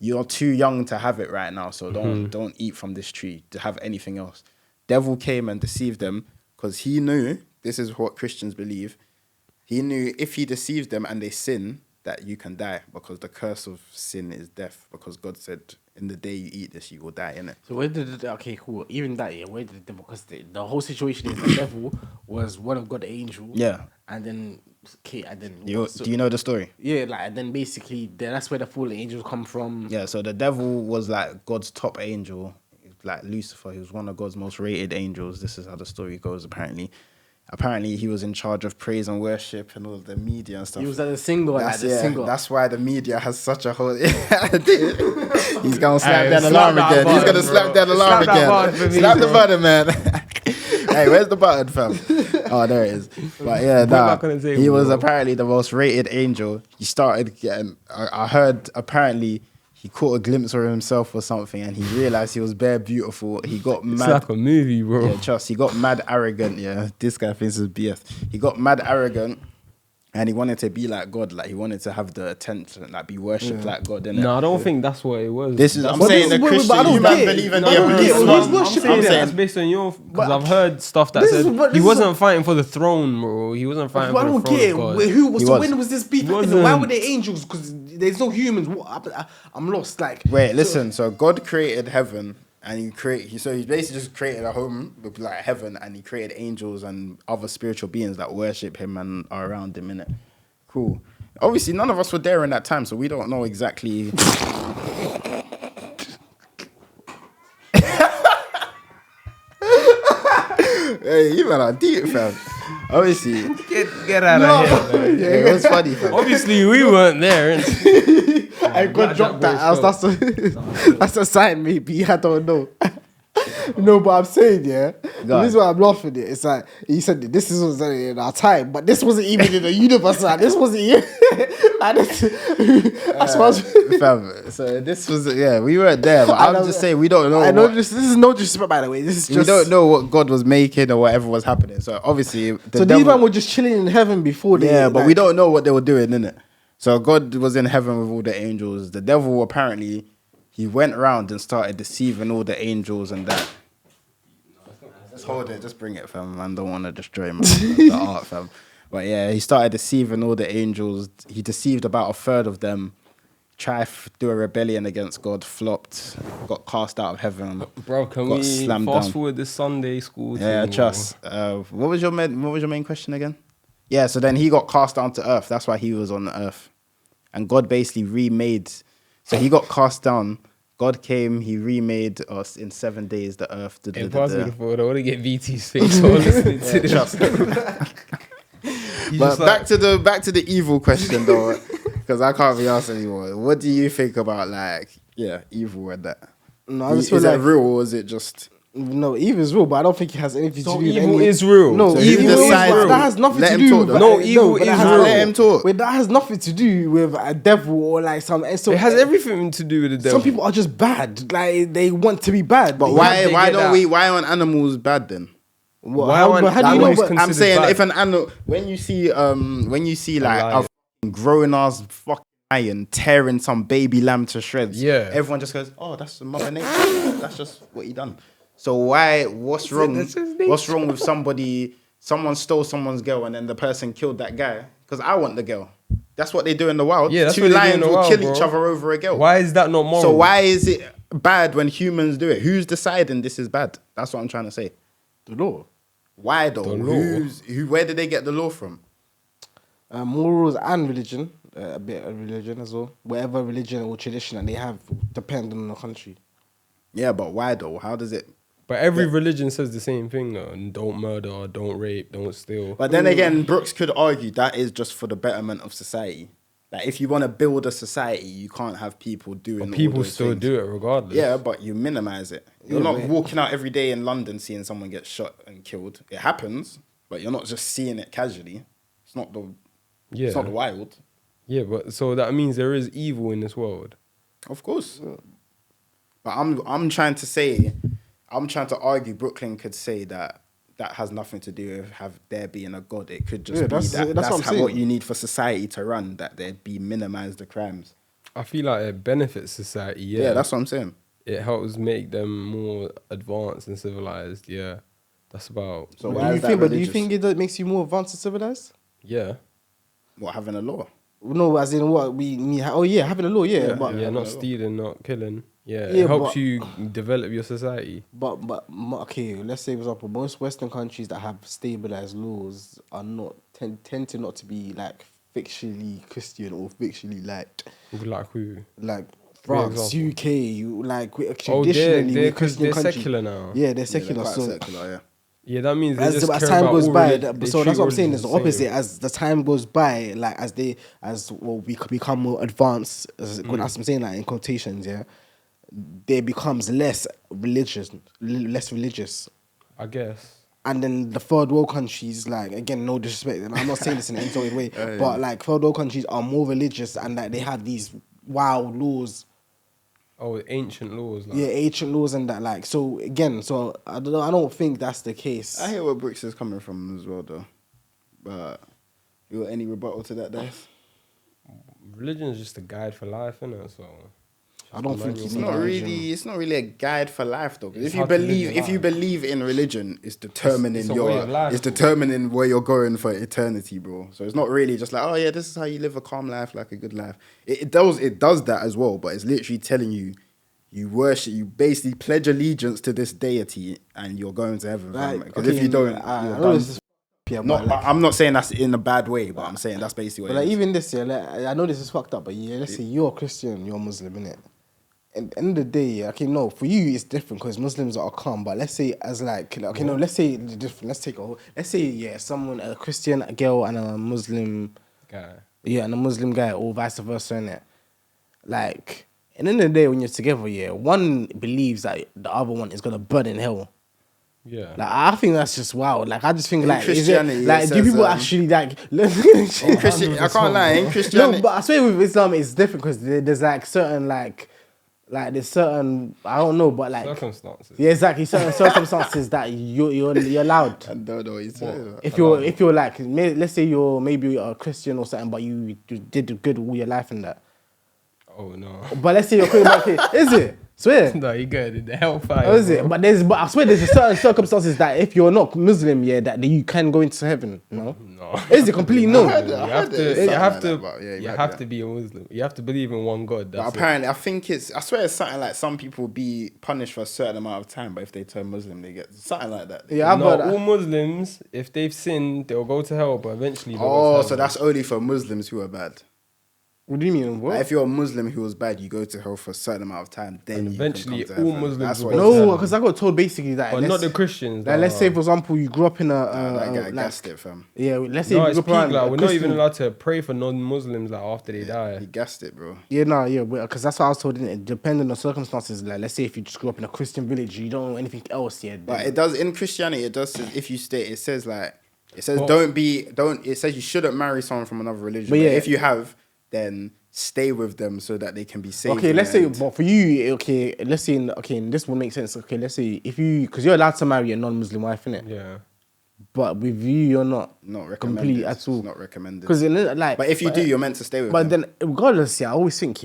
you're too young to have it right now, so don't eat from this tree to have anything else. Devil came and deceived them because he knew, this is what Christians believe, he knew if he deceives them and they sin, that you can die, because the curse of sin is death, because God said, in the day you eat this, you will die, innit? So where did okay, cool. Even that, yeah, where did the devil? Because the whole situation is the devil was one of God's angels. Yeah. And then, okay, and then Do you know the story? Yeah, like, and then basically that's where the fallen angels come from. Yeah, so the devil was like God's top angel, like Lucifer. He was one of God's most rated angels. This is how the story goes, apparently. Apparently, he was in charge of praise and worship and all the media and stuff. He was at the single, That's why the media has such a whole... He's going to slap that slap alarm that again. He's button, going to slap that alarm Slap that again. button for me, Slap the bro. button, man. Hey, where's the button, fam? Oh, there it is. But yeah, back on the table, he was bro. apparently the most rated angel. He started getting... I heard, apparently... He caught a glimpse of himself or something, and he realized he was bare beautiful. He got It's mad. like a movie, bro. Yeah, trust. He got mad arrogant. Yeah, this guy thinks it's BS. He got mad arrogant, and he wanted to be like God. Like he wanted to have the attention, like be worshipped like God. Innit? No, I don't think that's what it was. This is. I'm Well, saying this the is what- Christian. but I don't You man get it. believe in I the don't get it. Islam. Well, he's I'm worshipping I'm that. saying that's based on your, because I've heard stuff that This said is what- he this is wasn't what- fighting for the throne, bro. He wasn't fighting Well, I for don't the throne get of it. God. Who was, He so was. when was this beef happening? Wasn't. Why were they angels? Because there's no humans. I'm lost. Like, Wait, listen. So God created heaven, and so he basically just created a home with like heaven, and he created angels and other spiritual beings that worship him and are around him. Innit? Cool. Obviously, none of us were there in that time, so we don't know exactly. Hey, you man are deep, fam. Obviously, Get out of here. Man. yeah, it was funny, fam. Obviously, we weren't there. I got dropped that. That's a sign, maybe. I don't know. No, but I'm saying, yeah. Go This is why I'm laughing at. It's like he said this was in our time, but this wasn't even in the universe. Like, this wasn't even. Like, that's what Fam, so this was we weren't there, but I'm just saying we don't know. I know what- this is no disrespect, by the way. This is just we don't know what God was making or whatever was happening. So obviously, So these men were just chilling in heaven before they. yeah, but like, we don't know what they were doing, innit? So God was in heaven with all the angels. The devil apparently he went around and started deceiving all the angels and that. Just hold it, just bring it, fam. Man, don't want to destroy the art, fam. But yeah, he started deceiving all the angels. He deceived about a third of them. Tried to do a rebellion against God, flopped, got cast out of heaven. Bro, can Got we slammed fast down. forward this Sunday school? Yeah, thing, trust. What was your main question again? Yeah, so then he got cast down to earth. That's why he was on the earth, and God basically remade. So he got cast down. God came. He remade us in 7 days. The earth. Impossible. I want to get VT's face while listening to this. Trust. He's But just back to the evil question though, because I can't be asked anymore. What do you think about evil and that? No, I just Is feel that like real or is it just? no, evil is real, but I don't think it has anything So to do with evil any... is real. No, So evil he is decides- real. That has nothing Let to him do. talk, with... though. No, evil but that is has real. nothing- Let him talk. But that has nothing to do with a devil or like some. So It has everything to do with the devil. Some people are just bad. Like they want to be bad. But They why get don't that. we? Why aren't animals bad then? Why aren't how do you know? animals But, considered I'm saying bad? if an animal, when you see like lion. a grown ass fucking lion tearing some baby lamb to shreds, Yeah. everyone just goes, oh, that's Mother Nature. That's just what he done. So why? What's wrong? that's just What's wrong with somebody? Someone stole someone's girl and then the person killed that guy because I want the girl. That's what they do in the wild. Yeah, that's Two what they do in lions the will wild, kill bro. each other over a girl. Why is that not moral? So why is it bad when humans do it? Who's deciding this is bad? That's what I'm trying to say. the law, Why though? The law. Where did they get the law from? morals, and religion. A bit of religion as well. Whatever religion or tradition that they have, depend on the country. Yeah, but why though? How does it? But every religion says the same thing though. Don't murder, don't rape, don't steal. But then again, Brookz could argue that is just for the betterment of society. Like if you want to build a society, you can't have people doing. But all people those still things. do it regardless. Yeah, but you minimize it. You're Yeah, not but- walking out every day in London seeing someone get shot and killed. It happens, but you're not just seeing it casually. It's not the. Yeah. It's not the wild. Yeah, but so that means there is evil in this world. Of course. But I'm trying to argue Brooklyn could say that that has nothing to do with there being a God. It could just Yeah, be that's what I'm saying. what you need for society to run, that there'd be minimized the crimes. I feel like it benefits society. Yeah, that's what I'm saying. It helps make them more advanced and civilized. Yeah, that's about. So Do why you is that think? But do you religious? think it makes you more advanced and civilized? Yeah. What, having a law? No, as in what we oh yeah, having a law, yeah, but Yeah, not stealing, not killing. Yeah, Yeah, it helps but- you develop your society. But okay, let's say for example, most Western countries that have stabilized laws are not tend to not to be like fictionally Christian or fictionally Like who? like France, example. UK, like Oh, traditionally they're we're Christian they're country. secular now. Yeah, they're Yeah, secular. they're quite So secular, yeah. Yeah, that means they as just care time about goes all by, they so treat that's what I'm saying. It's religions the the same. opposite. As the time goes by, like we become more advanced. That's what I'm saying, like in quotations, yeah. There becomes less religious, I guess. and then the third world countries, like again, no disrespect, and I'm not saying this in any sort of way, but like third world countries are more religious and like they have these wild laws. Oh, ancient laws. Like. Yeah, ancient laws and that, like, so again, so I don't know, I don't think that's the case. I hear where Brookz is coming from as well, though. But you got any rebuttal to that, Dave? Religion is just a guide for life, innit? So I don't think It's you not need really. religion. It's not really a guide for life, though. 'Cause It's if you how to live believe, your if you life. believe in religion, it's determining It's a way of life, It's bro. determining where you're going for eternity, bro. So it's not really just like, oh yeah, this is how you live a calm life, like a good life. It does that as well, but it's literally telling you. You worship, you basically pledge allegiance to this deity, and you're going to heaven. Like, Because if you don't, I you're know done. this is yeah, Not, but like, I'm not saying that's in a bad way, but I'm saying that's basically what but like it is. even this year, like, I know this is fucked up, but yeah, let's say you're a Christian, you're Muslim, innit? And at the end of the day, yeah, okay, no, for you it's different because Muslims are calm. But let's say as like, okay, no, let's say the different. Let's say yeah, someone a Christian a girl and a Muslim guy. yeah, and a Muslim guy, or vice versa, innit? Like, at the end of the day, when you're together, yeah, one believes that the other one is gonna burn in hell. Yeah. Like, I think that's just wild. Like, I just think, In like, is it, Christianity, like, it do says, people actually like? In Christian, I can't lie. In No, Christianity, but I swear with Islam it's different because there's like certain like there's certain I don't know, but like Circumstances. yeah, exactly certain circumstances that you're allowed. I don't know what you're saying. If you're like let's say you're maybe a Christian or something, but you did good all your life and that. Oh no. But let's say you're Christian, is it? Swear. No, you good. The hellfire. Oh, is bro. it? But I swear there's certain circumstances that if you're not Muslim, yeah, that you can go into heaven. No. No. Is it completely no? You have to. to be a Muslim. You have to believe in one God. But That's it. apparently, I swear it's something like some people be punished for a certain amount of time, but if they turn Muslim, they get something like that. Yeah, I've No, heard all Muslims, if they've sinned, they'll go to hell, but eventually they'll go Oh, to so heaven. that's only for Muslims who are bad. What do you mean? What? Like, if you're a Muslim who was bad, you go to hell for a certain amount of time. Then And you eventually can come to all heaven. Muslims That's will what go it to says. No, because I got told basically that. But not the Christians. Like, let's say, for example, you grew up in That guy like, gassed it, fam. yeah, let's say No, you it's grew peak. up in Like, a we're not even Christian- allowed to pray for non-Muslims like after they die. He gassed it, bro. Yeah, no, yeah, because that's what I was told. Innit? Depending on circumstances, like let's say if you just grew up in a Christian village, you don't know anything else yet. But it does in Christianity. It does. If you stay, it says like it says Well- don't. It says you shouldn't marry someone from another religion. But But yeah. if you have, then stay with them so that they can be saved. Okay, in let's the say, end. but for you, okay, let's say, this will make sense. Okay, let's say if you, because you're allowed to marry a non-Muslim wife, innit? Yeah. But with you, you're not not recommended. complete at all. It's not recommended. Because like, But if you do, you're meant to stay with but them. then regardless, yeah, I always think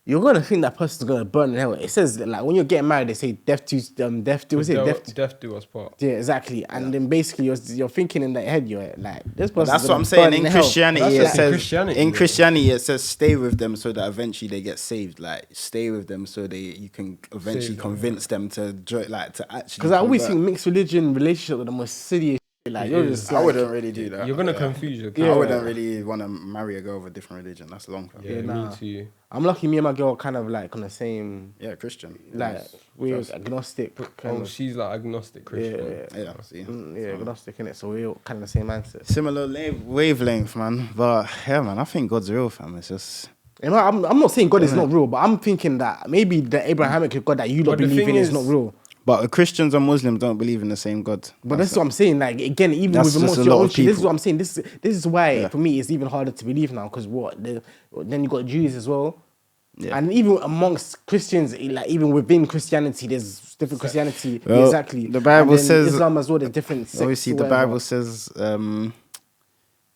you're gonna think that person's gonna burn in hell. It says that, like when you're getting married, they say death to was it death? Death do us part. Yeah, exactly. And then basically you're thinking in that head, you're like this person. That's what I'm saying. In Christianity, That's it just in says Christianity, in though. Christianity it says stay with them so that eventually they get saved. Like stay with them so you can eventually Save them, convince them to to actually. Because I always convert. think mixed religion relationship with the most silliest shit. Like you're just I like, wouldn't really do that. You're gonna confuse your I kid. wouldn't really want to marry a girl of a different religion. That's long. Fam. Yeah, nah. me too. I'm lucky. Me and my girl are kind of like on the same Yeah, Christian. like we're agnostic. Kind Oh, of. she's like agnostic Christian. Yeah, see. Agnostic in it, so we're kind of the same mindset. Similar wavelength, man. But yeah, man, I think God's real, fam. It's just You know, I'm not saying God is not real, but I'm thinking that maybe the Abrahamic God that you don't But the believe thing in is is- not real. but Christians and Muslims don't believe in the same God. But that's what I'm saying. Like again, even That's with just amongst a your lot own of shit, this is people. what I'm saying. This is why for me it's even harder to believe now because then you got Jews as well. Yeah. And even amongst Christians, like even within Christianity, there's different Christianity. Well, exactly. the Bible And then says- Islam as well. There's different sects. Obviously, or the whatever. Bible says,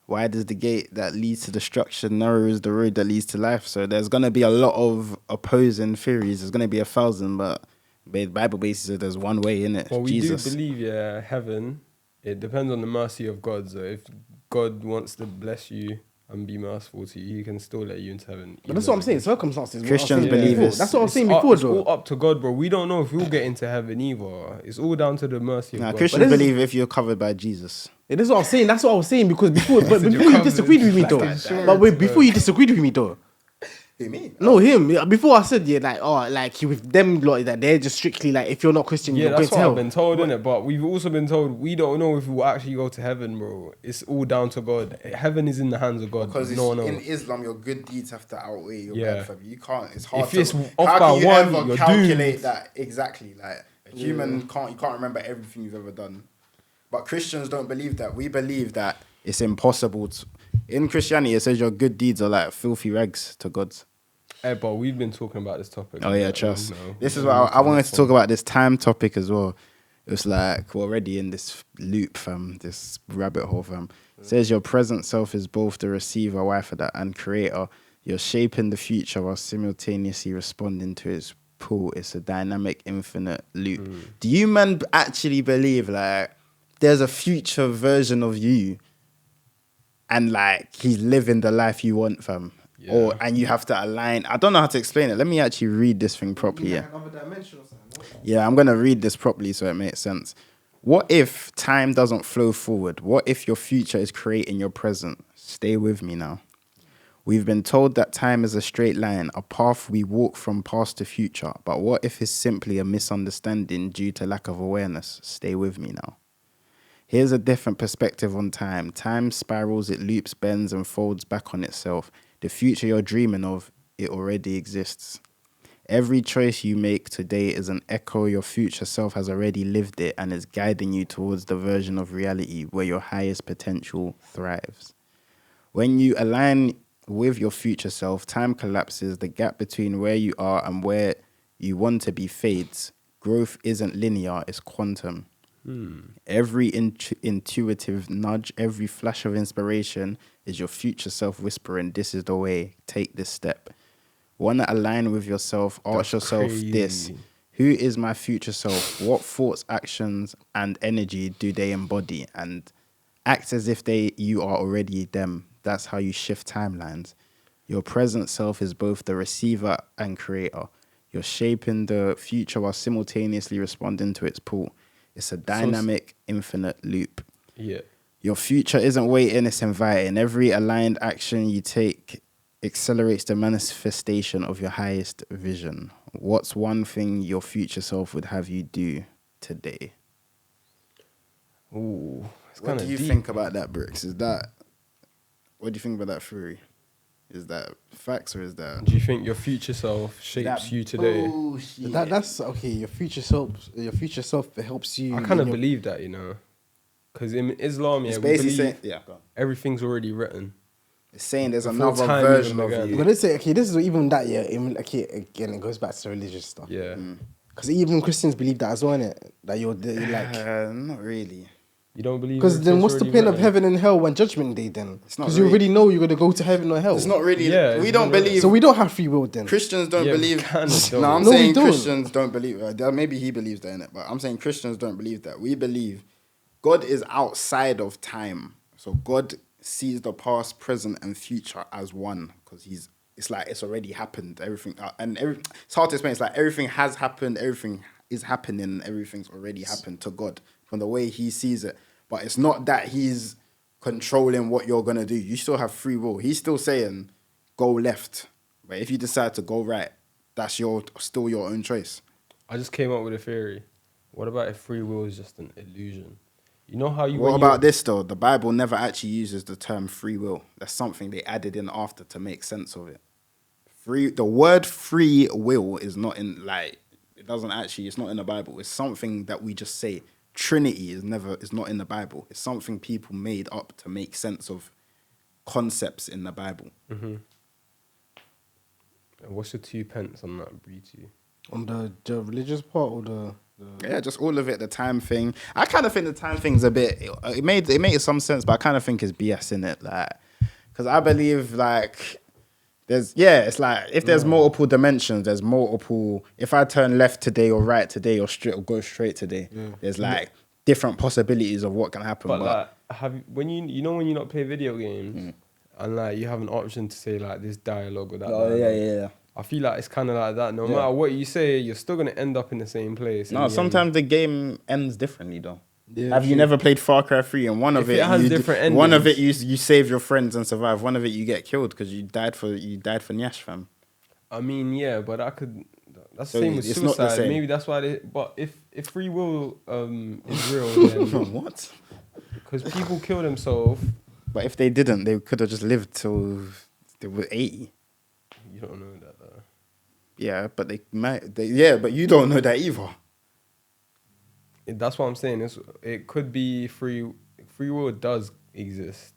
wide is the gate that leads to destruction, narrow is the road that leads to life. So there's going to be a lot of opposing theories. There's going to be 1,000, but the Bible basically says there's one way in it. Well, we Jesus. do believe, heaven, it depends on the mercy of God. So if God wants to bless you and be merciful to you, he can still let you into heaven. But that's what I'm saying. Circumstances. Christians what I was saying believe before. it's- That's what I was saying It's before, it's though. all up to God, bro. We don't know if we'll get into heaven either. It's all down to the mercy of Nah, God. Christians But this is- believe if you're covered by Jesus. It is what I'm saying. That's what I was saying because before, but You're before you covered. disagreed with me though. Like insurance, But wait, bro. before you disagreed with me though. Who, me? No, him. Yeah, before I said like with them like that they're just strictly like if you're not Christian, Yeah, you're going that's to what hell. I've been told, innit? But we've also been told we don't know if we'll actually go to heaven, bro. It's all down to God. Heaven is in the hands of God. Because no one knows. in Islam, your good deeds have to outweigh your Yeah. bad fam. You can't. It's hard If to. it's off how by can you one, ever you're calculate doomed. that exactly? Like a human can't. You can't remember everything you've ever done. But Christians don't believe that. We believe that it's impossible to. In Christianity, it says your good deeds are like filthy rags to God's. Hey, but we've been talking about this topic. Oh yeah, Yeah, trust. no, This is we what don't I need wanted move to talk on. about. This time topic as well. It was like we're already in this loop, fam. This rabbit hole, fam. It says your present self is both the receiver, wife of that, and creator. You're shaping the future while simultaneously responding to its pull. It's a dynamic, infinite loop. Do you man actually believe like there's a future version of you, and like he's living the life you want, fam? Yeah. Or and you have to align. I don't know how to explain it. Let me actually read this thing properly. Yeah. Another dimension or something. Yeah, I'm gonna read this properly so it makes sense. What if time doesn't flow forward? What if your future is creating your present? Stay with me now. We've been told that time is a straight line, a path we walk from past to future. But what if it's simply a misunderstanding due to lack of awareness? Stay with me now. Here's a different perspective on time. Time spirals, it loops, bends, and folds back on itself. The future you're dreaming of, it already exists. Every choice you make today is an echo. Your future self has already lived it and is guiding you towards the version of reality where your highest potential thrives. When you align with your future self, time collapses. The gap between where you are and where you want to be fades. Growth isn't linear, it's quantum. Every intuitive nudge, every flash of inspiration is your future self whispering, this is the way, take this step. Want to align with yourself, ask That's yourself crazy. this. Who is my future self? What thoughts, actions, and energy do they embody? And act as if you are already them. That's how you shift timelines. Your present self is both the receiver and creator. You're shaping the future while simultaneously responding to its pull. It's a dynamic, infinite loop. Yeah. Your future isn't waiting, it's inviting. Every aligned action you take accelerates the manifestation of your highest vision. What's one thing your future self would have you do today? Ooh. It's What kind do of you deep. think about that, Brookz? What do you think about that theory? Is that facts or is that... Do you think your future self shapes you today? bullshit? That's okay. Your future self helps you. I kind of in your- believe that, because in Islam, It's we basically believe saying... Yeah, go on. everything's already written. It's saying there's Before another time version even of began. you. But let's say okay, this is even that okay, again it goes back to the religious stuff. Yeah. Because even Christians believe that as well, innit? That you're like. Not really. You don't believe? Because then everything's what's the already point of written? heaven and hell when judgment day then? It's not Because you really- already know you're gonna go to heaven or hell. It's not really... Yeah, we it's don't not- believe... So we don't have free will then. Christians don't Yeah, we believe... kinda don't. No, I'm No, we saying don't. Christians don't believe... maybe he believes that in it, but I'm saying Christians don't believe that. We believe God is outside of time. So God sees the past, present, and future as one because it's like it's already happened. Everything... it's hard to explain. It's like everything has happened. Everything is happening. Everything's already happened to God from the way he sees it. But it's not that he's controlling what you're going to do. You still have free will. He's still saying, go left. But if you decide to go right, that's still your own choice. I just came up with a theory. What about if free will is just an illusion? You know how you... What when about this, though? The Bible never actually uses the term free will. That's something they added in after to make sense of it. The word free will is not in, it doesn't actually, it's not in the Bible. It's something that we just say. Trinity is not in the Bible. It's something people made up to make sense of concepts in the Bible. What's your 2 pence on that, Breezy? On the religious part or the Yeah, just all of it. The time thing. I kind of think the time thing's a bit. It made some sense, but I kind of think it's BS in it, like, because I believe like it's like if there's multiple dimensions, there's multiple. If I turn left today or right today or straight or go straight today, there's like different possibilities of what can happen. But like, when you not play video games and like you have an option to say like this dialogue or that. Oh dialogue, yeah. I feel like it's kind of like that. No matter what you say, you're still gonna end up in the same place. No, sometimes the game ends differently though. Yeah, Have you never played Far Cry 3 and one of If it has different endings. one of it you save your friends and survive, one of it you get killed because you died for Nyash, fam. I mean, yeah, but that's So the same with it's not the suicide. same. Maybe that's why but if free will is real, then What? because people kill themselves. But if they didn't, they could have just lived till they were 80. You don't know that though. Yeah, but but you don't know that either. That's what I'm saying. It could be free will does exist.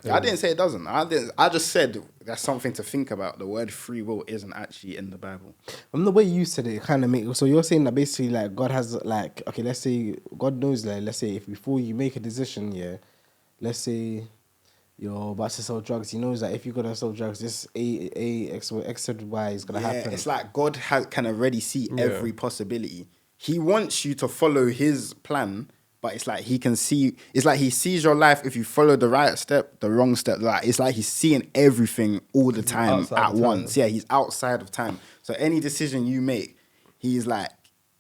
I didn't say it doesn't. I just said that's something to think about. The word free will isn't actually in the Bible. From the way you said it, kind of make. So you're saying that basically, like, God has, like, okay, let's say God knows, like, let's say if before you make a decision, yeah, let's say you're about to sell drugs, he knows that if you're gonna sell drugs, this X Y is gonna happen. It's like God can already see every possibility. He wants you to follow his plan, but it's like he can see. It's like he sees your life if you follow the right step, the wrong step. Like it's like he's seeing everything all the time at once. Yeah, he's outside of time. So any decision you make, he's like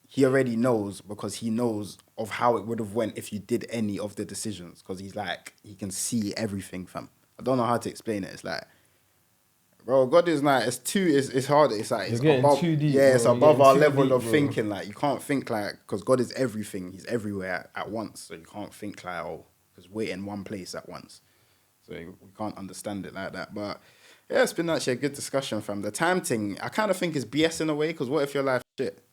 he already knows because he knows of how it would have went if you did any of the decisions. Because he's like he can see everything, fam. I don't know how to explain it. It's like, bro, God is like it's hard. It's like it's above. Too deep, Yeah, it's bro. above You're our getting too level deep, of bro. thinking. Like you can't think like because God is everything. He's everywhere at once. So you can't think like because we're in one place at once. So we can't understand it like that. But yeah, it's been actually a good discussion, fam. The time thing, I kind of think is BS in a way. Because what if your life shit?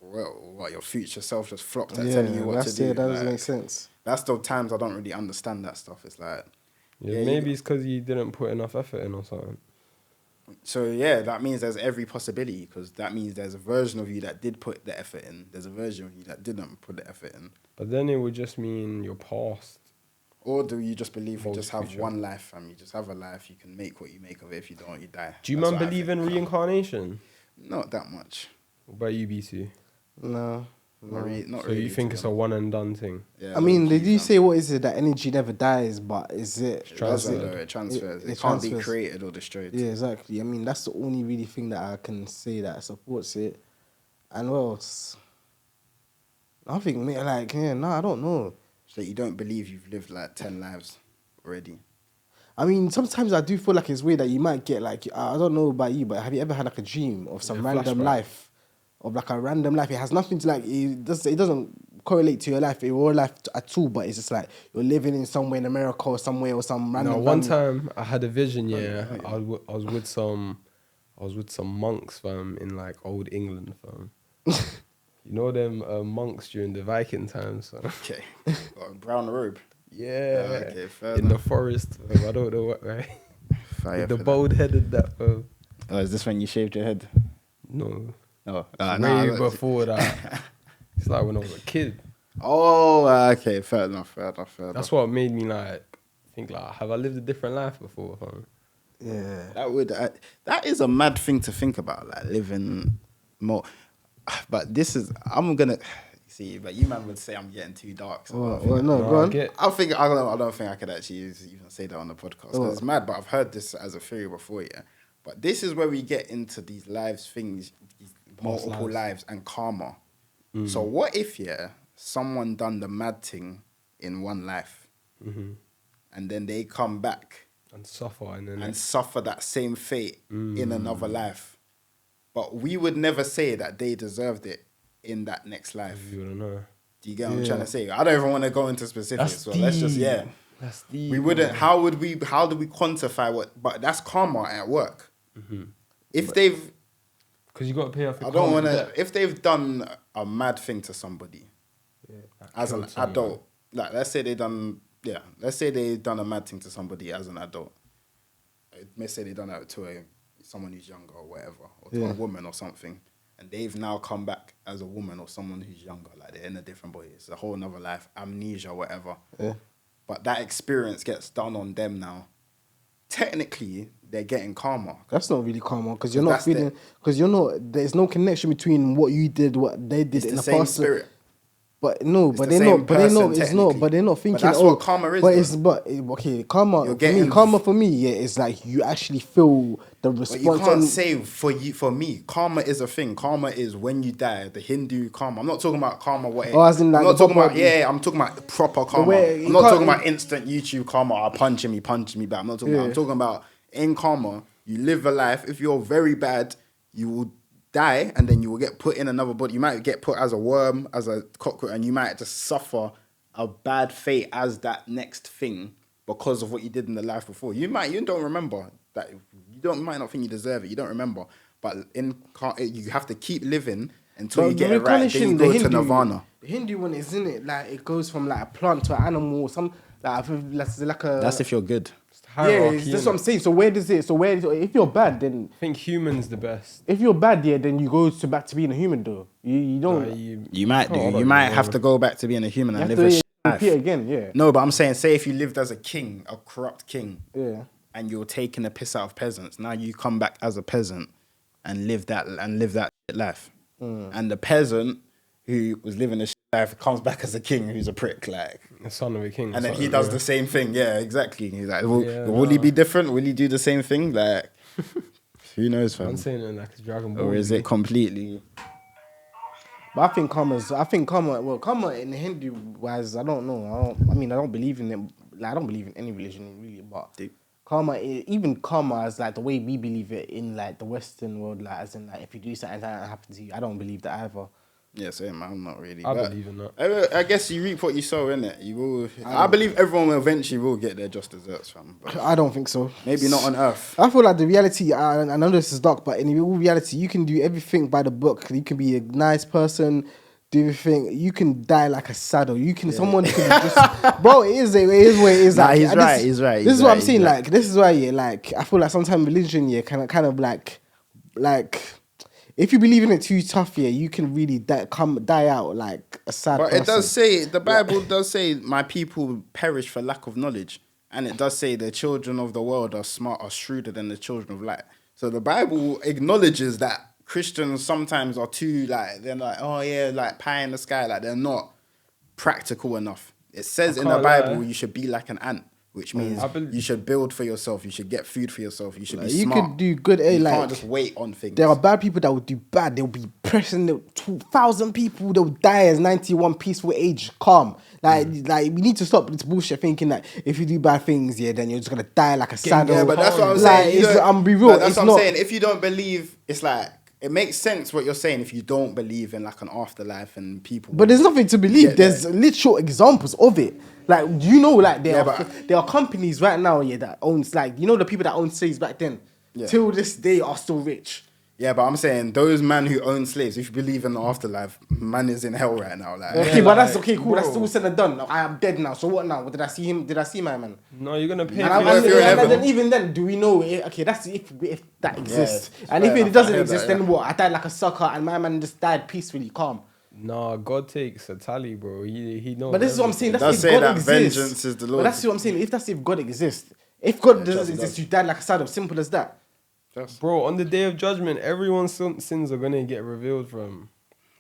Well, what your future self just flopped at telling you what to do? That doesn't Like, make sense. that's the times I don't really understand that stuff. It's like. Yeah, maybe it's because you didn't put enough effort in or something. So yeah, that means there's every possibility because that means there's a version of you that did put the effort in. There's a version of you that didn't put the effort in. But then it would just mean your past. Or do you just believe you Holds just have future. one life and you just have a life, you can make what you make of it. If you don't, you die. Do you That's man what I believe think. in reincarnation? Not that much. What about you, BC? No. Not really. Not So really, you think to it's be a one and done thing? honest. Yeah, I mean, low-key, did you fam. say what is it that energy never dies, but is it? It doesn't, transferred? though, it transfers. It It can't be transfers. created or destroyed. Yeah, exactly. I mean, that's the only really thing that I can say that supports it. And what else? I think, like, no, I don't know. So you don't believe you've lived like 10 lives already. I mean, sometimes I do feel like it's weird that you might get like, I don't know about you, but have you ever had like a dream of some random flashback. life? Of like a random life. It has nothing to like, it doesn't correlate to your life, your life at all, but it's just like you're living in somewhere in America or somewhere or some random. No, one time I had a vision. Yeah, I was with some monks, fam, in like old England, fam. You know them monks during the Viking times, fam. Okay. Got a brown robe. Yeah, Okay, fair in the enough. forest. Fam. I don't know what, right? Fire With the for that. bald headed that, fam. Oh, is this when you shaved your head? No, Oh, way before that. It's like when I was a kid. Oh, okay, fair enough. That's what made me like think like, have I lived a different life before, fam? Yeah. That is a mad thing to think about, like living more. But I'm gonna see. But you man would say I'm getting too dark. So Well, no, go on. I don't think I could actually even say that on the podcast because it's mad. But I've heard this as a theory before, yeah. But this is where we get into these lives things, these multiple lives and karma. So what if someone done the mad thing in one life, and then they come back And suffer and then and suffer that same fate in another life, but we would never say that they deserved it in that next life. you wouldn't know. Do you get what I'm trying to say? I don't even want to go into specifics. So let's just That's deep. we wouldn't. How do we quantify what? But that's karma at work. If they've, Because you got to pay off your I don't want karma to. debt. If they've done a mad thing to somebody as an killed someone. adult, like let's say they done a mad thing to somebody as an adult. Let's say they done that to a someone who's younger or whatever, or to a woman or something, and they've now come back as a woman or someone who's younger, like they're in a different body. It's a whole nother life, amnesia, whatever. Yeah. But that experience gets done on them now. Technically, they're getting karma. That's not really karma because you're not feeling. Because you're not. There's no connection between what you did, what they did in the same past. Spirit. But no, but they're not. But they're not. It's not. But they're not thinking. But that's what karma is. But it's okay. Karma. Karma for me, yeah, is like you actually feel the response. But you can't say for me. Karma is a thing. Karma is when you die. The Hindu karma. I'm not talking about karma. As in, like, I'm not talking about. Yeah, I'm talking about proper karma. I'm not talking about instant YouTube karma. Or punching me back. I'm not talking about. I'm talking about in karma. You live a life. If you're very bad, you will die, and then you will get put in another body. You might get put as a worm, as a cockroach, and you might just suffer a bad fate as that next thing because of what you did in the life before. You don't remember that. Might not think you deserve it. You don't remember, but you have to keep living until you get it right. Then you go to nirvana. The Hindu one, isn't it? Like it goes from like a plant to an animal, or some like a. That's if you're good. Yeah, that's what I'm saying. So where does it? If you're bad, then I think humans the best. If you're bad, yeah, then you go back to being a human, though. You don't. You might do. You might have to go back to being a human and live a life. Repeat again, yeah. No, but I'm saying, say if you lived as a king, a corrupt king, yeah, and you're taking a piss out of peasants. Now you come back as a peasant and live that shit life. And the peasant who was living a shit life comes back as a king who's a prick, like the son of a king. And then he does the same thing. Yeah, exactly. He's like, will he be different? Will he do the same thing? Like, who knows, fam? I'm saying it like it's Dragon Ball. Or is it completely? But I think karma. Well, karma in Hindu wise, I don't know. I don't believe in it. Like, I don't believe in any religion really. But karma, even karma is like the way we believe it in like the Western world. Like, as in like if you do something that happens to you, I don't believe that either. Yeah, same. I'm not really. I believe in that. I guess you reap what you sow, innit? You will. I believe everyone will eventually will get their just desserts, fam. I don't think so. Maybe not on Earth. I feel like the reality. I know this is dark, but in reality, you can do everything by the book. You can be a nice person, do everything. You can die like a saddle. You can. Someone can just. Bro, it is what it is. Nah, like, he's right. He's right. This is what I'm saying. Like, this is why, like, I feel like sometimes religion, kind of like. If you believe in it too tough, you can really die out like a sad person. But it does say, the Bible does say, my people perish for lack of knowledge. And it does say the children of the world are shrewder than the children of light. So the Bible acknowledges that Christians sometimes are too, like, they're like, oh yeah, like pie in the sky. Like, they're not practical enough. It says in the Bible, you should be like an ant. Which means you should build for yourself. You should get food for yourself. You should be smart. You could do good. You can't just wait on things. There are bad people that will do bad. They'll be pressing 2,000 people. They'll die as 91 peaceful age, calm. Like we need to stop this bullshit thinking that if you do bad things, then you're just gonna die like a saddle. Yeah, but that's what I'm saying. I'm be real. That's what I'm saying. If you don't believe, it's like it makes sense what you're saying. If you don't believe in like an afterlife and people, but there's nothing to believe. There's literal examples of it. Like, do you know, like, there are companies right now, that owns, like, you know, the people that owned slaves back then, till this day are still rich. Yeah, but I'm saying those man who own slaves, if you believe in the afterlife, man is in hell right now. Like, okay, but that's okay, cool. Bro. That's all said and done. I am dead now. So what now? Did I see him? Did I see my man? No, you're gonna pay. And then even then, do we know? Okay, that's if that exists. And if it doesn't exist, then what? I died like a sucker, and my man just died peacefully, calm. Nah, God takes a tally, bro. He knows. But this is what I'm saying. That's if God exists. Vengeance is the Lord. But that's what I'm saying. If God exists, if God doesn't exist, you died like a saddle. Simple as that. Bro, on the day of judgment, everyone's sins are gonna get revealed from.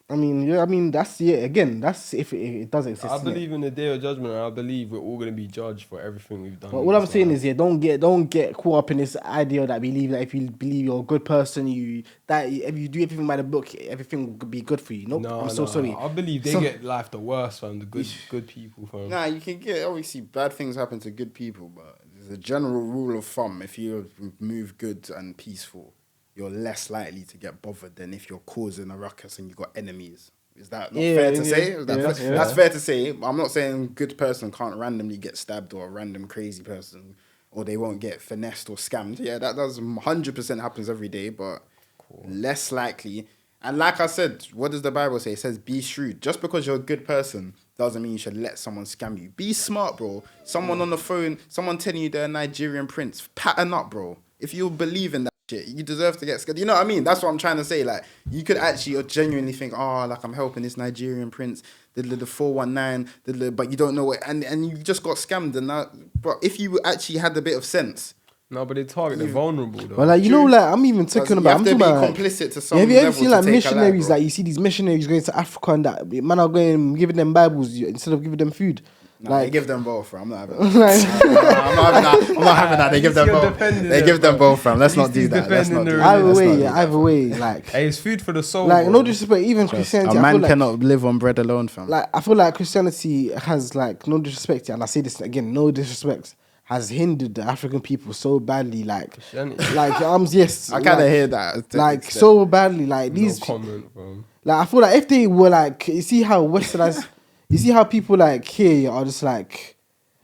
That's again. That's if it does exist. I believe in the day of judgment, and I believe we're all gonna be judged for everything we've done. But what I'm saying is, don't get caught up in this idea that believe that if you believe you're a good person, if you do everything by the book, everything will be good for you. Nope, No, I'm so sorry. I believe they get life the worst from the good people. From you can get obviously bad things happen to good people, but there's a general rule of thumb: if you move good and peaceful, you're less likely to get bothered than if you're causing a ruckus and you've got enemies. Is that not fair to say? That's fair to say. I'm not saying a good person can't randomly get stabbed or a random crazy person, or they won't get finessed or scammed. Yeah, that does 100% happens every day, but less likely. And like I said, what does the Bible say? It says, be shrewd. Just because you're a good person doesn't mean you should let someone scam you. Be smart, bro. Someone on the phone, someone telling you they're a Nigerian prince, pattern up, bro. If you believe in that, shit. You deserve to get scared. You know what I mean? That's what I'm trying to say. Like, you could actually or genuinely think, oh, like I'm helping this Nigerian prince, the 419, but you don't know it, and you just got scammed. And that, but if you actually had a bit of sense. No, but they target the vulnerable though. Well, like you know, like I'm even talking about. You have I'm to be talking about, complicit to some have you level ever seen to like take a missionaries? life, bro. Like you see these missionaries going to Africa and that man are going giving them Bibles instead of giving them food. Nah, Like they give them both, fam. I'm not having that. I'm not having that. They give them both. They give them both, fam. Let's not do that. Let's not do that. Either way, like Hey, it's food for the soul. like bro. no disrespect, even Christianity. A I man feel like, cannot live on bread alone, fam. like I feel like Christianity has like no disrespect, and I say this again, no disrespect, has hindered the African people so badly. Like Christianity. like yes, I kind of like, hear that. like so badly. Like No these comment, bro. like I feel like if they were like, you see how westernized, you see how people like here are just like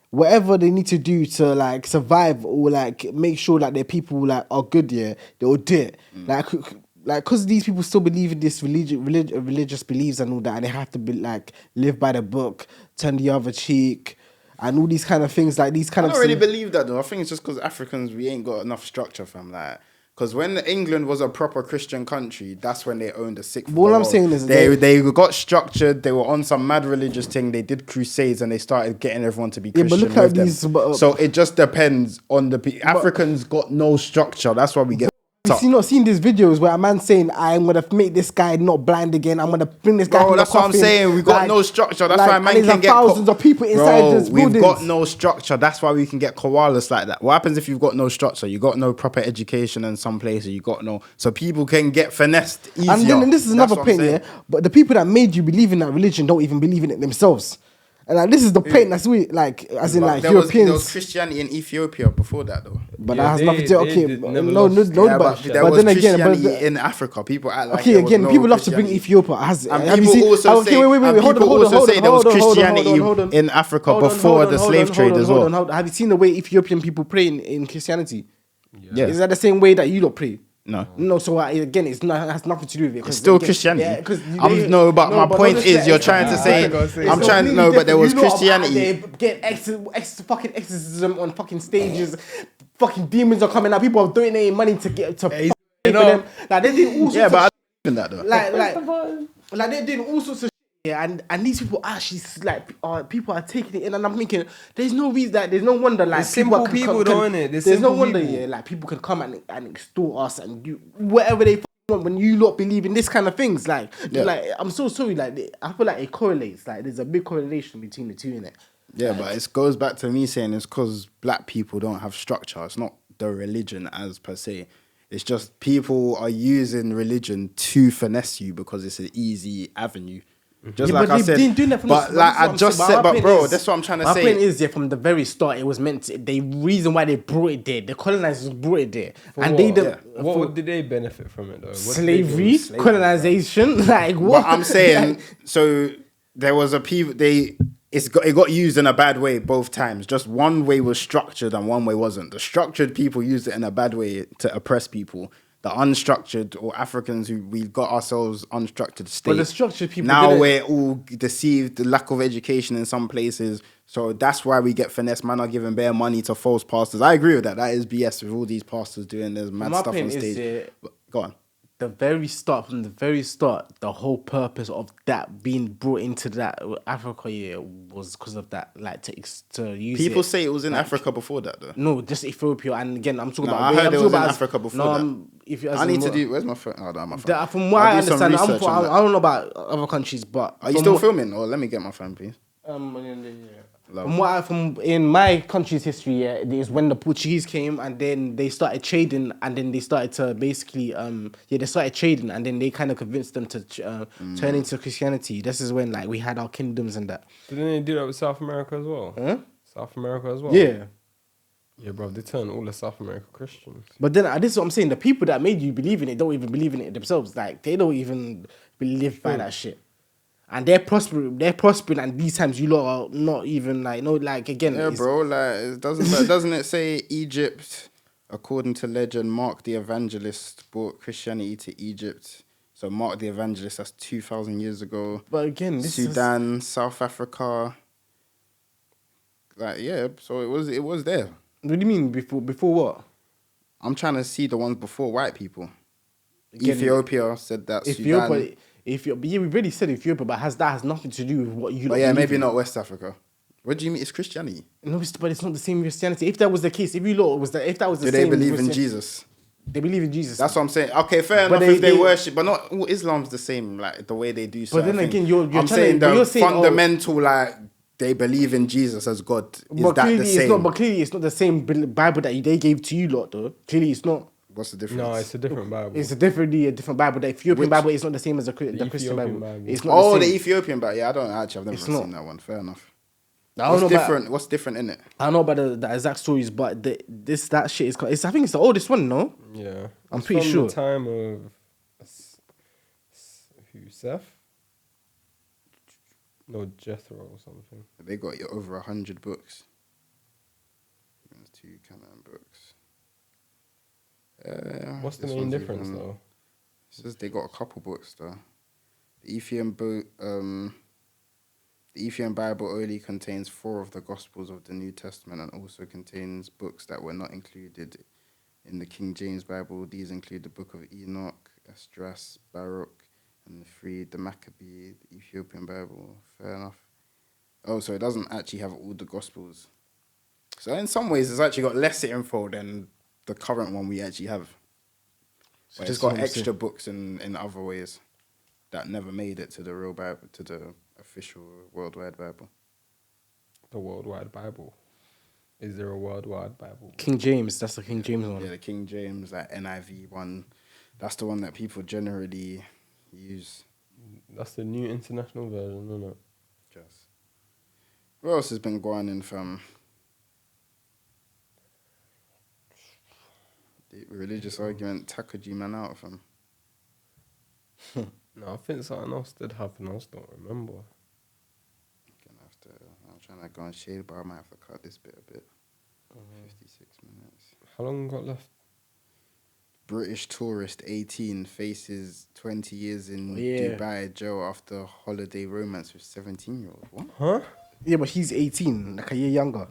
whatever they need to do to like survive or like make sure that their people like are good, yeah, they will do it. Like because these people still believe in this religious beliefs and all that, and they have to be like live by the book, turn the other cheek, and all these kind of things. Like these kind I of don't really things. believe that though. I think it's just because Africans, we ain't got enough structure, fam. Like, because when England was a proper Christian country, that's when they owned the sixth. But all I'm saying is they got structured. They were on some mad religious thing. They did crusades and they started getting everyone to be Yeah, Christian. but look at with them. these. So it just depends on the Africans got no structure. That's why we get. You not seen these videos where a man saying, "I'm gonna make this guy not blind again. I'm gonna bring this guy." Bro, from that's the what I'm coffin." saying. We got Like- no structure. That's like, why and man there's can get thousands of people inside Bro, this building. we've got no structure. That's why we can get koalas like that. What happens if you've got no structure? You got no proper education in some places. You got no, so people can get finessed easier. And then this is That's another what I'm point, saying. yeah. But the people that made you believe in that religion don't even believe in it themselves. And like this is the point that's we like, as in But like there Europeans. was Christianity in Ethiopia before that though. But Yeah, that has they- nothing to do. they Okay, did- no, never no, lost. no, Yeah, but there was then again, Christianity in Africa. People act like okay, there was again, no people love to bring Christianity. Ethiopia as. And have you people seen- also okay, say, wait, and hold people on, also hold say on, there was hold on, hold on, Christianity hold on. in Africa Hold on, before hold on, the hold slave on, trade hold as on, well. hold on, hold on. Have you seen the way Ethiopian people pray in Christianity? Yeah. Is that the same way that you lot pray? No. No, so again, it has nothing to do with it. It's still again, Christianity. Yeah, because but my point is, you're trying to say, I'm trying to know, but there was Christianity. They get fucking exorcism on fucking stages. Fucking demons are coming out. People are donating money to get to pay for them. Like they did all sorts Yeah, of but I don't that though. like they're doing all sorts of shit, yeah, and these people actually like people are taking it in, and I'm thinking there's no reason that there's no wonder like There's simple can people, come- though, can- innit? There's There's no simple wonder, people. yeah, like people can come and extort us and do whatever they want when you lot believe in this kind of things. Like I'm so sorry, like I feel like it correlates. Like there's a big correlation between the two in it. Yeah, but it goes back to me saying it's because black people don't have structure. It's not the religion as per se. It's just people are using religion to finesse you because it's an easy avenue. Just Yeah, like but I they've said, been doing that from but the, like that's what I I'm just saying. said, My but point bro, is- that's what I'm trying to my say. point is, yeah, from the very start, it was meant to, the reason why they brought it there, the colonizers brought it there, and they did What did they benefit from it though? What did they slavery, do? colonization, like what? But I'm saying, so there was a people it got used in a bad way both times. Just one way was structured and one way wasn't. The structured people used it in a bad way to oppress people. The unstructured or Africans who we got ourselves unstructured state. But the structured people now didn't- we're all deceived. The lack of education in some places. So that's why we get finesse. Man are giving bare money to false pastors. I agree with that. That is BS with all these pastors doing this mad My stuff on point is, stage. But go on. from the very start, the whole purpose of that being brought into that Africa was because of that, like to use People it. say it was in Africa before that though. No, just Ethiopia, and again, I'm talking No, about. I heard I'm it talking was in about Africa before no, that. If you, as I in need to what- do. Where's my phone? Oh, no, my phone. From what I'll I do some understand, research on that. I don't know about other countries, but Are you from still what- filming? Or let me get my phone, please. From in my country's history, yeah, it is when the Portuguese came and then they started trading, and then they started to basically they started trading, and then they kind of convinced them to turn into Christianity. This is when like we had our kingdoms and that. Didn't they do that with South America as well? Huh? South America as well? Yeah. Yeah, bro, they turned all the South America Christians. But then this is what I'm saying. The people that made you believe in it don't even believe in it themselves. Like they don't even live by that shit. And they're prospering, and these times you lot are not even like again. Yeah, bro. Like, doesn't it say Egypt, according to legend, Mark the Evangelist brought Christianity to Egypt. So Mark the Evangelist, that's 2,000 years ago. But again, this Sudan, South Africa. Like, yeah. So it was there. What do you mean before what? I'm trying to see the ones before white people. Again, Ethiopia said that. Ethiopia, Sudan. yeah, we really said Ethiopia, but that has nothing to do with what you. But yeah, maybe not West Africa. What do you mean? It's Christianity. No, but it's not the same Christianity. If that was the case, if that was the Do same, they believe in Jesus? They believe in Jesus. That's what I'm saying. Okay, fair enough if they worship, but not all Islam's the same, like the way they do But then certain again, things. I'm saying the fundamental, like, they believe in Jesus as God. Is but that clearly the same? it's not. But clearly, it's not the same Bible that they gave to you lot, though. Clearly, it's not. What's the difference? No, it's a different Bible. It's a different Bible. The Ethiopian Bible is not the same as the Christian Ethiopian Bible. Bible. It's not the the same. Ethiopian, but yeah, I've never It's seen not. that one. Fair enough. I don't know about- What's different in it? I don't know about the exact stories, but that shit is. I think it's the oldest one, no? Yeah, I'm It's pretty from sure. The time of Seth? No, Jethro or something. They got over 100 books. There's 2 canon books. What's the this main one's difference even- though? It says they got a couple books though. The Ethiopian Bible only contains 4 of the Gospels of the New Testament and also contains books that were not included in the King James Bible. These include the Book of Enoch, Esdras, Baruch, and the Maccabee, the Ethiopian Bible. Fair enough. Oh, so it doesn't actually have all the Gospels. So in some ways, it's actually got less info than the current one we actually have. But it's got extra books in other ways that never made it to the real Bible, to the official worldwide Bible. The worldwide Bible. Is there a worldwide Bible? King James. That's the King James one. Yeah, the King James, that NIV one. That's the one that people generally use. That's the New International Version, isn't it? Just. What else has been going in, fam? The religious argument tackled you man out, fam. No, I think something else did happen. I just don't remember. I'm trying to go on shade, but I might have to cut this bit a bit. 56 minutes. How long got left? British tourist 18 faces 20 years in Yeah. Dubai jail after holiday romance with 17-year-old. What? Huh? Yeah, but he's 18, like a year younger.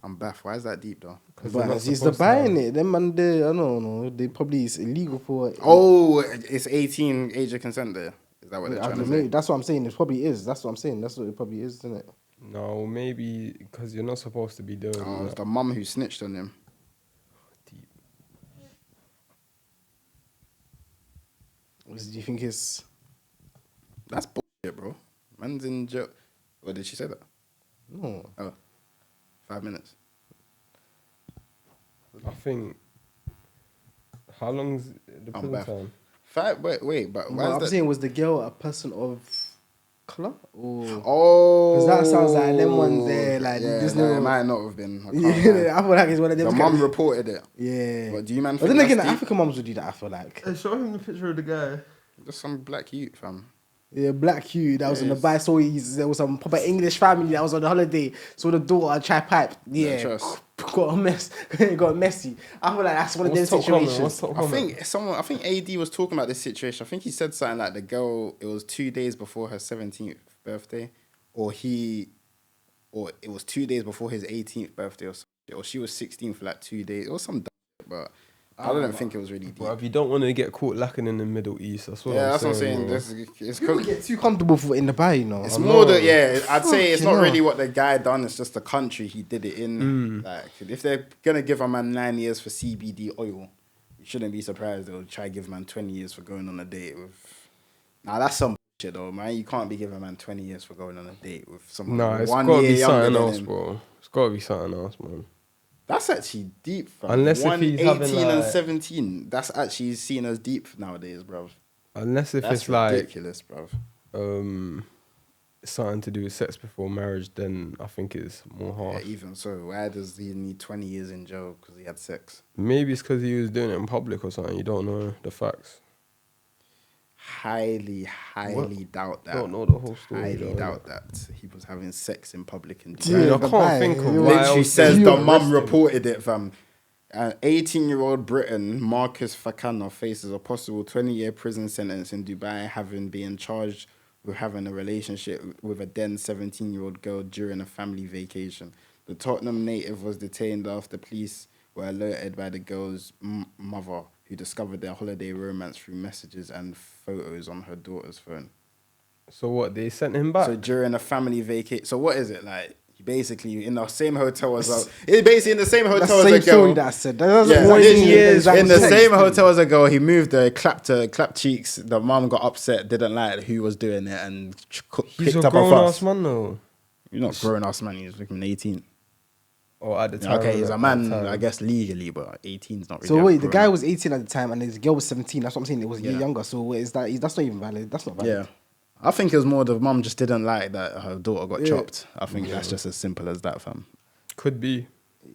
I'm baff. Why is that deep though? But he's the buying it. Them man, I don't know. They probably it's illegal for. Oh, it's 18 age of consent there. Is that what they're I trying to don't know. say? That's what I'm saying. It probably is. That's what I'm saying. That's what it probably is, isn't it? No, maybe because you're not supposed to be doing Oh, it's that. the mum who snitched on him. Deep. Do you think it's? That's bullshit, bro. Man's in jail. What did she say that? No. Oh, 5 minutes. I think. How long's the I'm prison back. time? Wait, but why What is I'm that? saying, was the girl a person of color or? Oh, 'Cause that sounds like them ones there, like, yeah, this no, little- it might not have been. I can't lie. Yeah, I feel like it's one of them. The mum reported it. Yeah. But do you man But think then that's again, the deep? African mums would do that. I feel like. Show him the picture of the guy. Just some black youth, fam. Yeah, black Hugh that was on the Yes. bike. So there was some proper English family that was on the holiday. So the daughter tried pipe. Yeah, trust. got a mess. got messy. I feel like that's one of What's them top comment? situations. What's top comment? I think AD was talking about this situation. I think he said something like the girl, it was 2 days before her 17th birthday, or it was 2 days before his 18th birthday, or she was 16 for like 2 days, or some dumb shit, but I don't think it was really deep. Well, if you don't want to get caught lacking in the Middle East, that's what Yeah, I'm that's what I'm saying. saying. bro. It's People 'cause- get too comfortable for in the bar, you know. it's more that, yeah, I'd say it's not Fucking really hell. what the guy done, it's just the country he did it in. Like, if they're gonna give a man 9 years for CBD oil, you shouldn't be surprised they'll try to give a man 20 years for going on a date with. Nah, that's some shit though, man. You can't be giving a man 20 years for going on a date with someone Nah, it's 1 got to year be younger something than else, him. bro. It's got to be something else, man. That's actually deep, fam. Unless if One, he's 18 having, and like- 17, that's actually seen as deep nowadays, bruv. Unless if That's it's like ridiculous, bruv. something to do with sex before marriage, then I think it's more Yeah, harsh. even so, why does he need 20 years in jail because he had sex? Maybe it's because he was doing it in public or something. You don't know the facts. Highly doubt that. Don't know the whole story, Highly though, doubt that he was having sex in public in Dude, I the can't guy, think of you why Literally else says they the arrested mum him. reported it, fam. An 18-year-old Briton, Marcus Fakana, faces a possible 20-year prison sentence in Dubai, having been charged with having a relationship with a then 17-year-old girl during a family vacation. The Tottenham native was detained after police were alerted by the girl's mother, who discovered their holiday romance through messages and photos on her daughter's phone. So what? They sent him back. So during a family vacation, so what is it like? Basically, in the same hotel as a, it's basically in the same hotel as a girl. Story that I said. That doesn't Yeah, warn literally, you exactly in the what same it's hotel as a girl, he moved her, clapped cheeks. The mum got upset, didn't like who was doing it, and He's picked a up a grown fuss. ass man though. You're not grown ass man. He's fucking 18. Or at the time. Okay, he's a at man, the time. I guess legally, but 18's not really. So a wait, the grown guy up. was 18 at the time, and his girl was 17. That's what I'm saying. It was a year Yeah. younger. So what is that? That's not even valid. That's not valid. Yeah. I think it was more the mum just didn't like that her daughter got Yeah. chopped. I think that's just as simple as that, fam. Could be.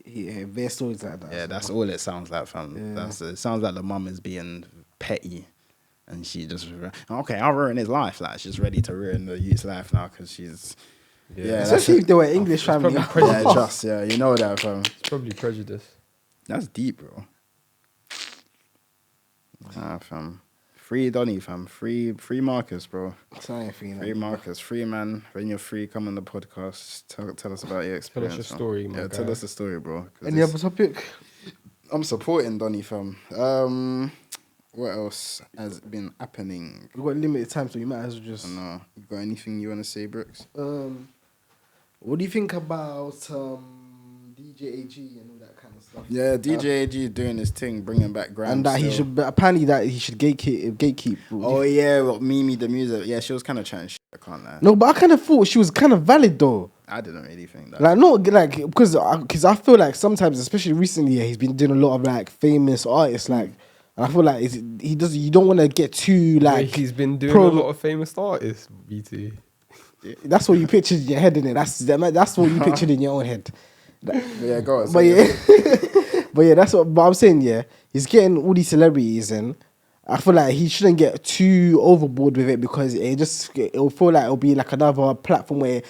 Yeah, their stories like that. Yeah, that's all it sounds like, fam. Yeah. It sounds like the mum is being petty, and she just okay, I'll ruin his life. Like she's ready to ruin the youth's life now because she's that's Especially if they were English family. probably you know that, fam. It's probably prejudice. That's deep, bro. Fam. Free Donny, fam. Free Marcus, bro. Free Marcus. Free man. When you're free, come on the podcast. Tell us about your experience. your fam. story, my Tell guy. us the story, bro. 'Cause Any other topic? I'm supporting Donny, fam. What else has been happening? We've got limited time, so you might as well just. You got anything you want to say, Brookz? What do you think about DJ AG and all that kind of stuff? Yeah, DJ AG doing his thing, bringing back Grams. And that he still. should apparently that he should gatekeep. Oh yeah, well, Mimi the music. Yeah, she was kind of chatting shit. I can't lie. No, but I kind of thought she was kind of valid though. I didn't really think that. Like not like because I feel like sometimes, especially recently, he's been doing a lot of like famous artists. Like, and I feel like he does. You don't want to get too like. Wait, he's been doing a lot of famous artists. BT. That's what you pictured in your head, innit? That's what you pictured in your own head. Yeah, go on. But yeah, but yeah, that's what. But I'm saying, yeah, he's getting all these celebrities, and I feel like he shouldn't get too overboard with it because it'll feel like it'll be like another platform where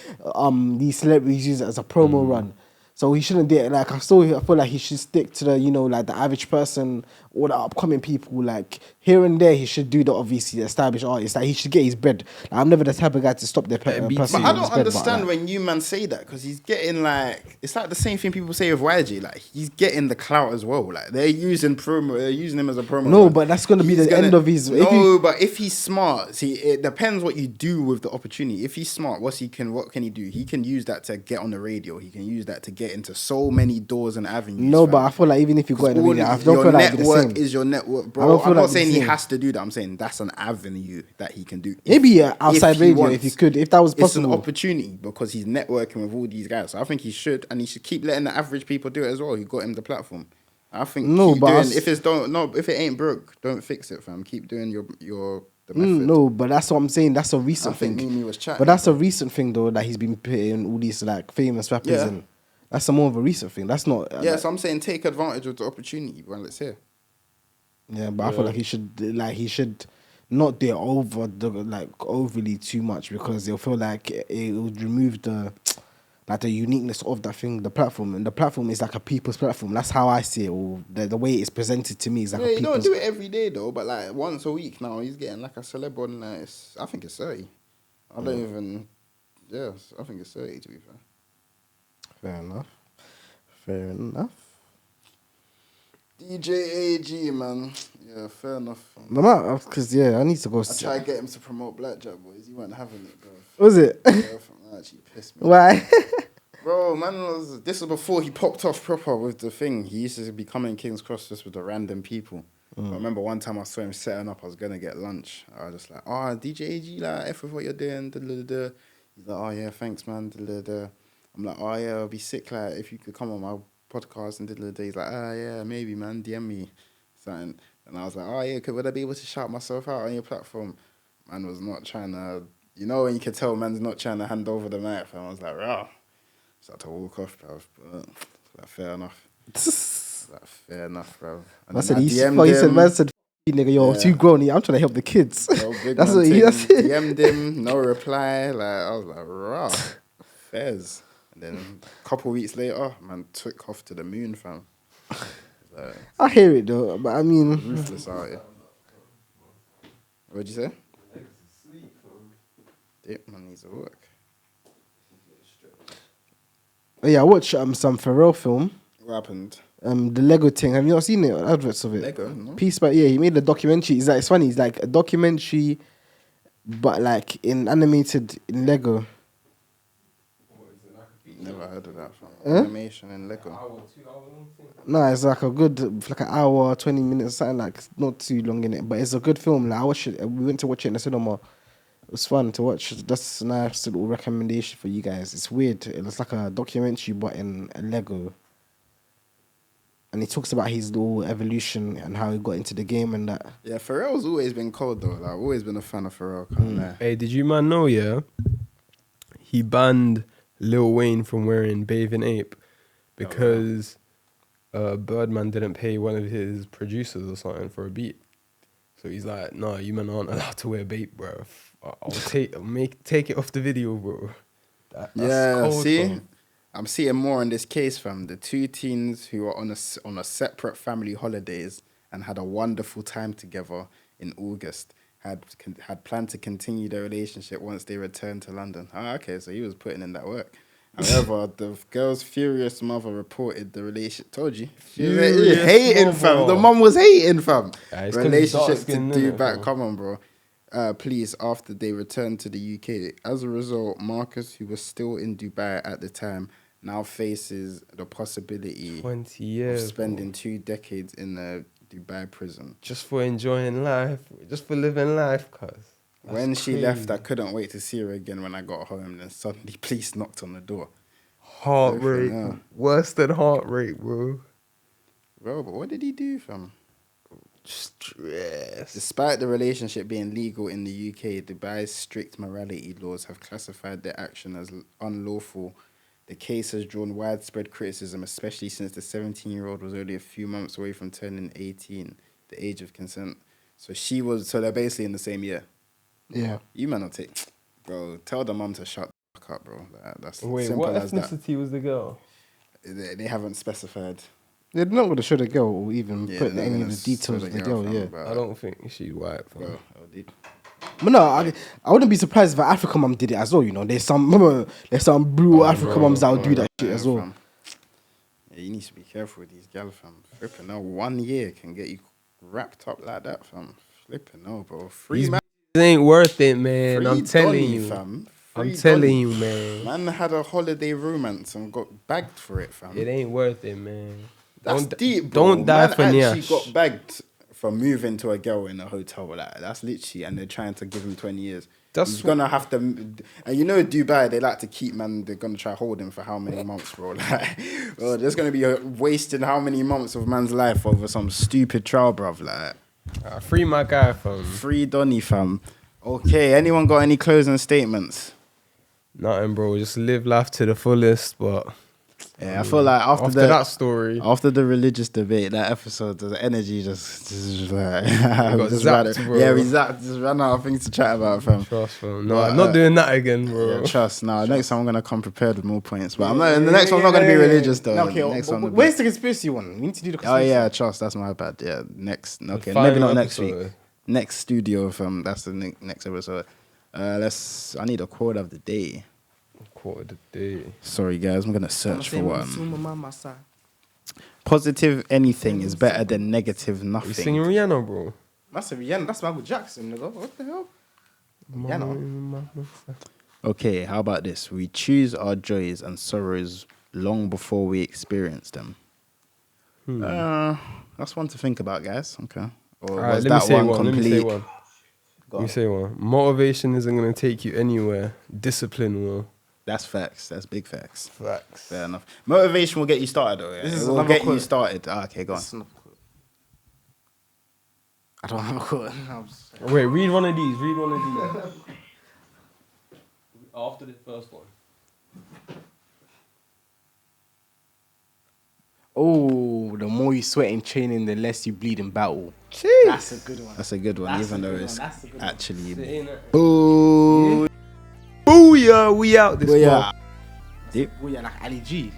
these celebrities use it as a promo run. So he shouldn't do it. Like I feel like he should stick to the like the average person or the upcoming people. Like here and there, he should do the obviously the established artists. Like he should get his bread. Like, I'm never the type of guy to stop their person. But I don't understand when you man say that because he's getting like it's like the same thing people say with YG. Like he's getting the clout as well. Like they're using him as a promo. No, but that's gonna be the end of his. But if he's smart, see, it depends what you do with the opportunity. If he's smart, what can he do? He can use that to get on the radio. He can use that to get into so many doors and avenues. No, but I feel like even if you got in the radio, I don't feel like the network same. is your network, bro. I don't feel I'm not like saying the he same. has to do that. I'm saying that's an avenue that he can do. Maybe outside he radio, wants. if that was It's possible. an opportunity because he's networking with all these guys. So I think he should, and he should keep letting the average people do it as well. Who got him the platform. I think No, keep but doing, if it ain't broke, don't fix it, fam. Keep doing the method. No, but that's what I'm saying. That's a recent I think thing. Mimi was chatting. But that's a recent thing though that he's been putting all these like famous rappers Yeah. in. That's a more of a recent thing. That's not. Yeah, so I'm saying take advantage of the opportunity while it's here. Yeah, but I feel like he should not do it overly too much because they'll feel like it would remove the uniqueness of that thing, the platform, and the platform is like a people's platform. That's how I see it. Or the way it's presented to me is like Yeah, a you don't people's. do it every day though, but like once a week now, he's getting like a celeb on. I think it's 30. I don't even. Yes, I think it's 30 to be fair. Fair enough. DJ AG, man. Yeah, fair enough. Because I need to go. I tried to get him to promote Blackjack Boys. He wasn't having it, bro. Was it? Yeah, that actually pissed me. Why? Bro, man, this was before he popped off proper with the thing. He used to be coming King's Cross just with the random people. I remember one time I saw him setting up, I was going to get lunch. I was just like, DJ AG, like, F with what you're doing. He's like, oh, yeah, thanks, man. I'm like, oh, yeah, I'll be sick, like, if you could come on my podcast and he's like, oh, yeah, maybe, man, DM me. Something. And I was like, oh, yeah, would I be able to shout myself out on your platform? Man was not trying to, when you can tell man's not trying to hand over the mic. And I was like, rah. So I had to walk off, bro. But, like, fair enough. Fair enough, bro. And I said, then he said, nigga, you're Yeah. too grown. I'm trying to help the kids. No big That's man what he thing. does. DM'd him, no reply. Like I was like, rah, fairs. And then a couple weeks later, man took off to the moon, fam. Like, I hear it though, but I mean, ruthless out here. What'd you say? Dip, man needs to work. yeah, I watched some Pharrell film. What happened? The Lego thing. Have you not seen it? Adverts of it. Lego, no. Piece by he made a documentary. It's funny. It's like a documentary, but like in animated in Lego. Never heard of that. From Huh? Animation in Lego. No, it's like a good, like an hour, 20 minutes, something like not too long in it, but it's a good film. Like I watched it. We went to watch it in the cinema. It was fun to watch. That's a nice little recommendation for you guys. It's weird. It's like a documentary, but in a Lego. And he talks about his little evolution and how he got into the game and that. Yeah, Pharrell's always been cold though. Like, I've always been a fan of Pharrell. Can't lie. Hey, did you man know, yeah? He banned Lil Wayne from wearing Bathing Ape because Birdman didn't pay one of his producers or something for a beat. So he's like, no, you man aren't allowed to wear Bape, bro. I'll take it off the video, bro. That's cold, see? fam. I'm seeing more in this case, fam. The two teens who were on a separate family holidays and had a wonderful time together in August had planned to continue their relationship once they returned to London. Ah, okay, so he was putting in that work. However, the girl's furious mother reported the relationship. Told you, she was Furious hating, mother. fam. The mum was hating, fam. Yeah, it's 'cause he's Relationship to dark-skinned, innit, Dubai. bro? Come on, bro. Police after they returned to the UK. As a result, Marcus, who was still in Dubai at the time, now faces the possibility 20 of years. spending bro. 2 decades in a Dubai prison. Just for enjoying life, just for living life, cuz. When she left, I couldn't wait to see her again when I got home. Then suddenly, police knocked on the door. Heart rate, Yeah. worse than heart rate, bro. Bro, but what did he do, fam? Stress. Despite the relationship being legal in the UK, Dubai's strict morality laws have classified their action as unlawful. The case has drawn widespread criticism, especially since the 17-year-old was only a few months away from turning 18, the age of consent. So they're basically in the same year. Yeah. You man not take, bro. Tell the mum to shut the fuck up, bro. That's Wait, simple what as that. ethnicity was the girl? They haven't specified. They're not going to show the girl or even Yeah, put they're any not of the gonna details show of the girl, fam, yeah. but- I don't think she's white, fam. Bro, dude. But no, I wouldn't be surprised if an African mum did it as well, you know. There's some blue African mums that would do that shit as well. Fam. Yeah, you need to be careful with these gal, fam. Flipping no, 1 year can get you wrapped up like that, fam. Flipping no, bro. These Man. bitches ain't worth it, man. Free I'm telling Donny, you. fam. I'm Free telling Donny. you, man. Man had a holiday romance and got bagged for it, fam. It ain't worth it, man. That's Don't, deep, bro. Don't die Man for actually Nyash. got bagged for moving to a girl in a hotel. Like, that's literally, and they're trying to give him 20 years. He's gonna have to, and you know Dubai, they like to keep man. They're gonna try hold him for how many months, bro? Like, well, there's gonna be wasting how many months of man's life over some stupid trial, bruv. Like, Free my guy, fam. free Donny, fam. Okay, anyone got any closing statements? Nothing, bro. Just live life to the fullest, but Yeah, I feel like after that story, after the religious debate, that episode, the energy just like got zapped, bro. Yeah, we just ran out of things to chat about, fam. trust, fam. No, But, I'm not doing that again, bro. Yeah, trust. Now, next time I'm gonna come prepared with more points, but I'm not. The next one's not gonna be religious though. No, okay, The next one will be- where's the conspiracy one? We need to do the Oh conspiracy. yeah, trust. That's my bad. Yeah, next. Okay, final maybe not next episode. week. Next studio, fam. That's the next episode. I need a quote of the day. Quarter of the day. Sorry, guys. I'm gonna search for one. Positive anything is better than negative You nothing. singing Rihanna, bro? That's a Rihanna. That's Michael Jackson, nigga. What the hell? Rihanna. Okay, how about this? We choose our joys and sorrows long before we experience them. That's one to think about, guys. Okay. Or Alright, was let me that say one one. Let me say complete? one. Go Let me on. say one. Motivation isn't gonna take you anywhere. Discipline will. That's facts. That's big facts. Facts. Fair enough. Motivation will get you started, though. Yeah? This is It will another get you quote. started. Okay, go on. That's not a quote. I don't have a quote. I'm just- Wait, read one of these. Read one of these. After the first one. Oh, the more you sweat in training, the less you bleed in battle. Jeez. That's a good one. That's a good one, That's even a though good it's one, that's a good one. actually. Boo. Boo! Booyah, we out this Booyah. month. Deep. Oh yeah, like Ali G.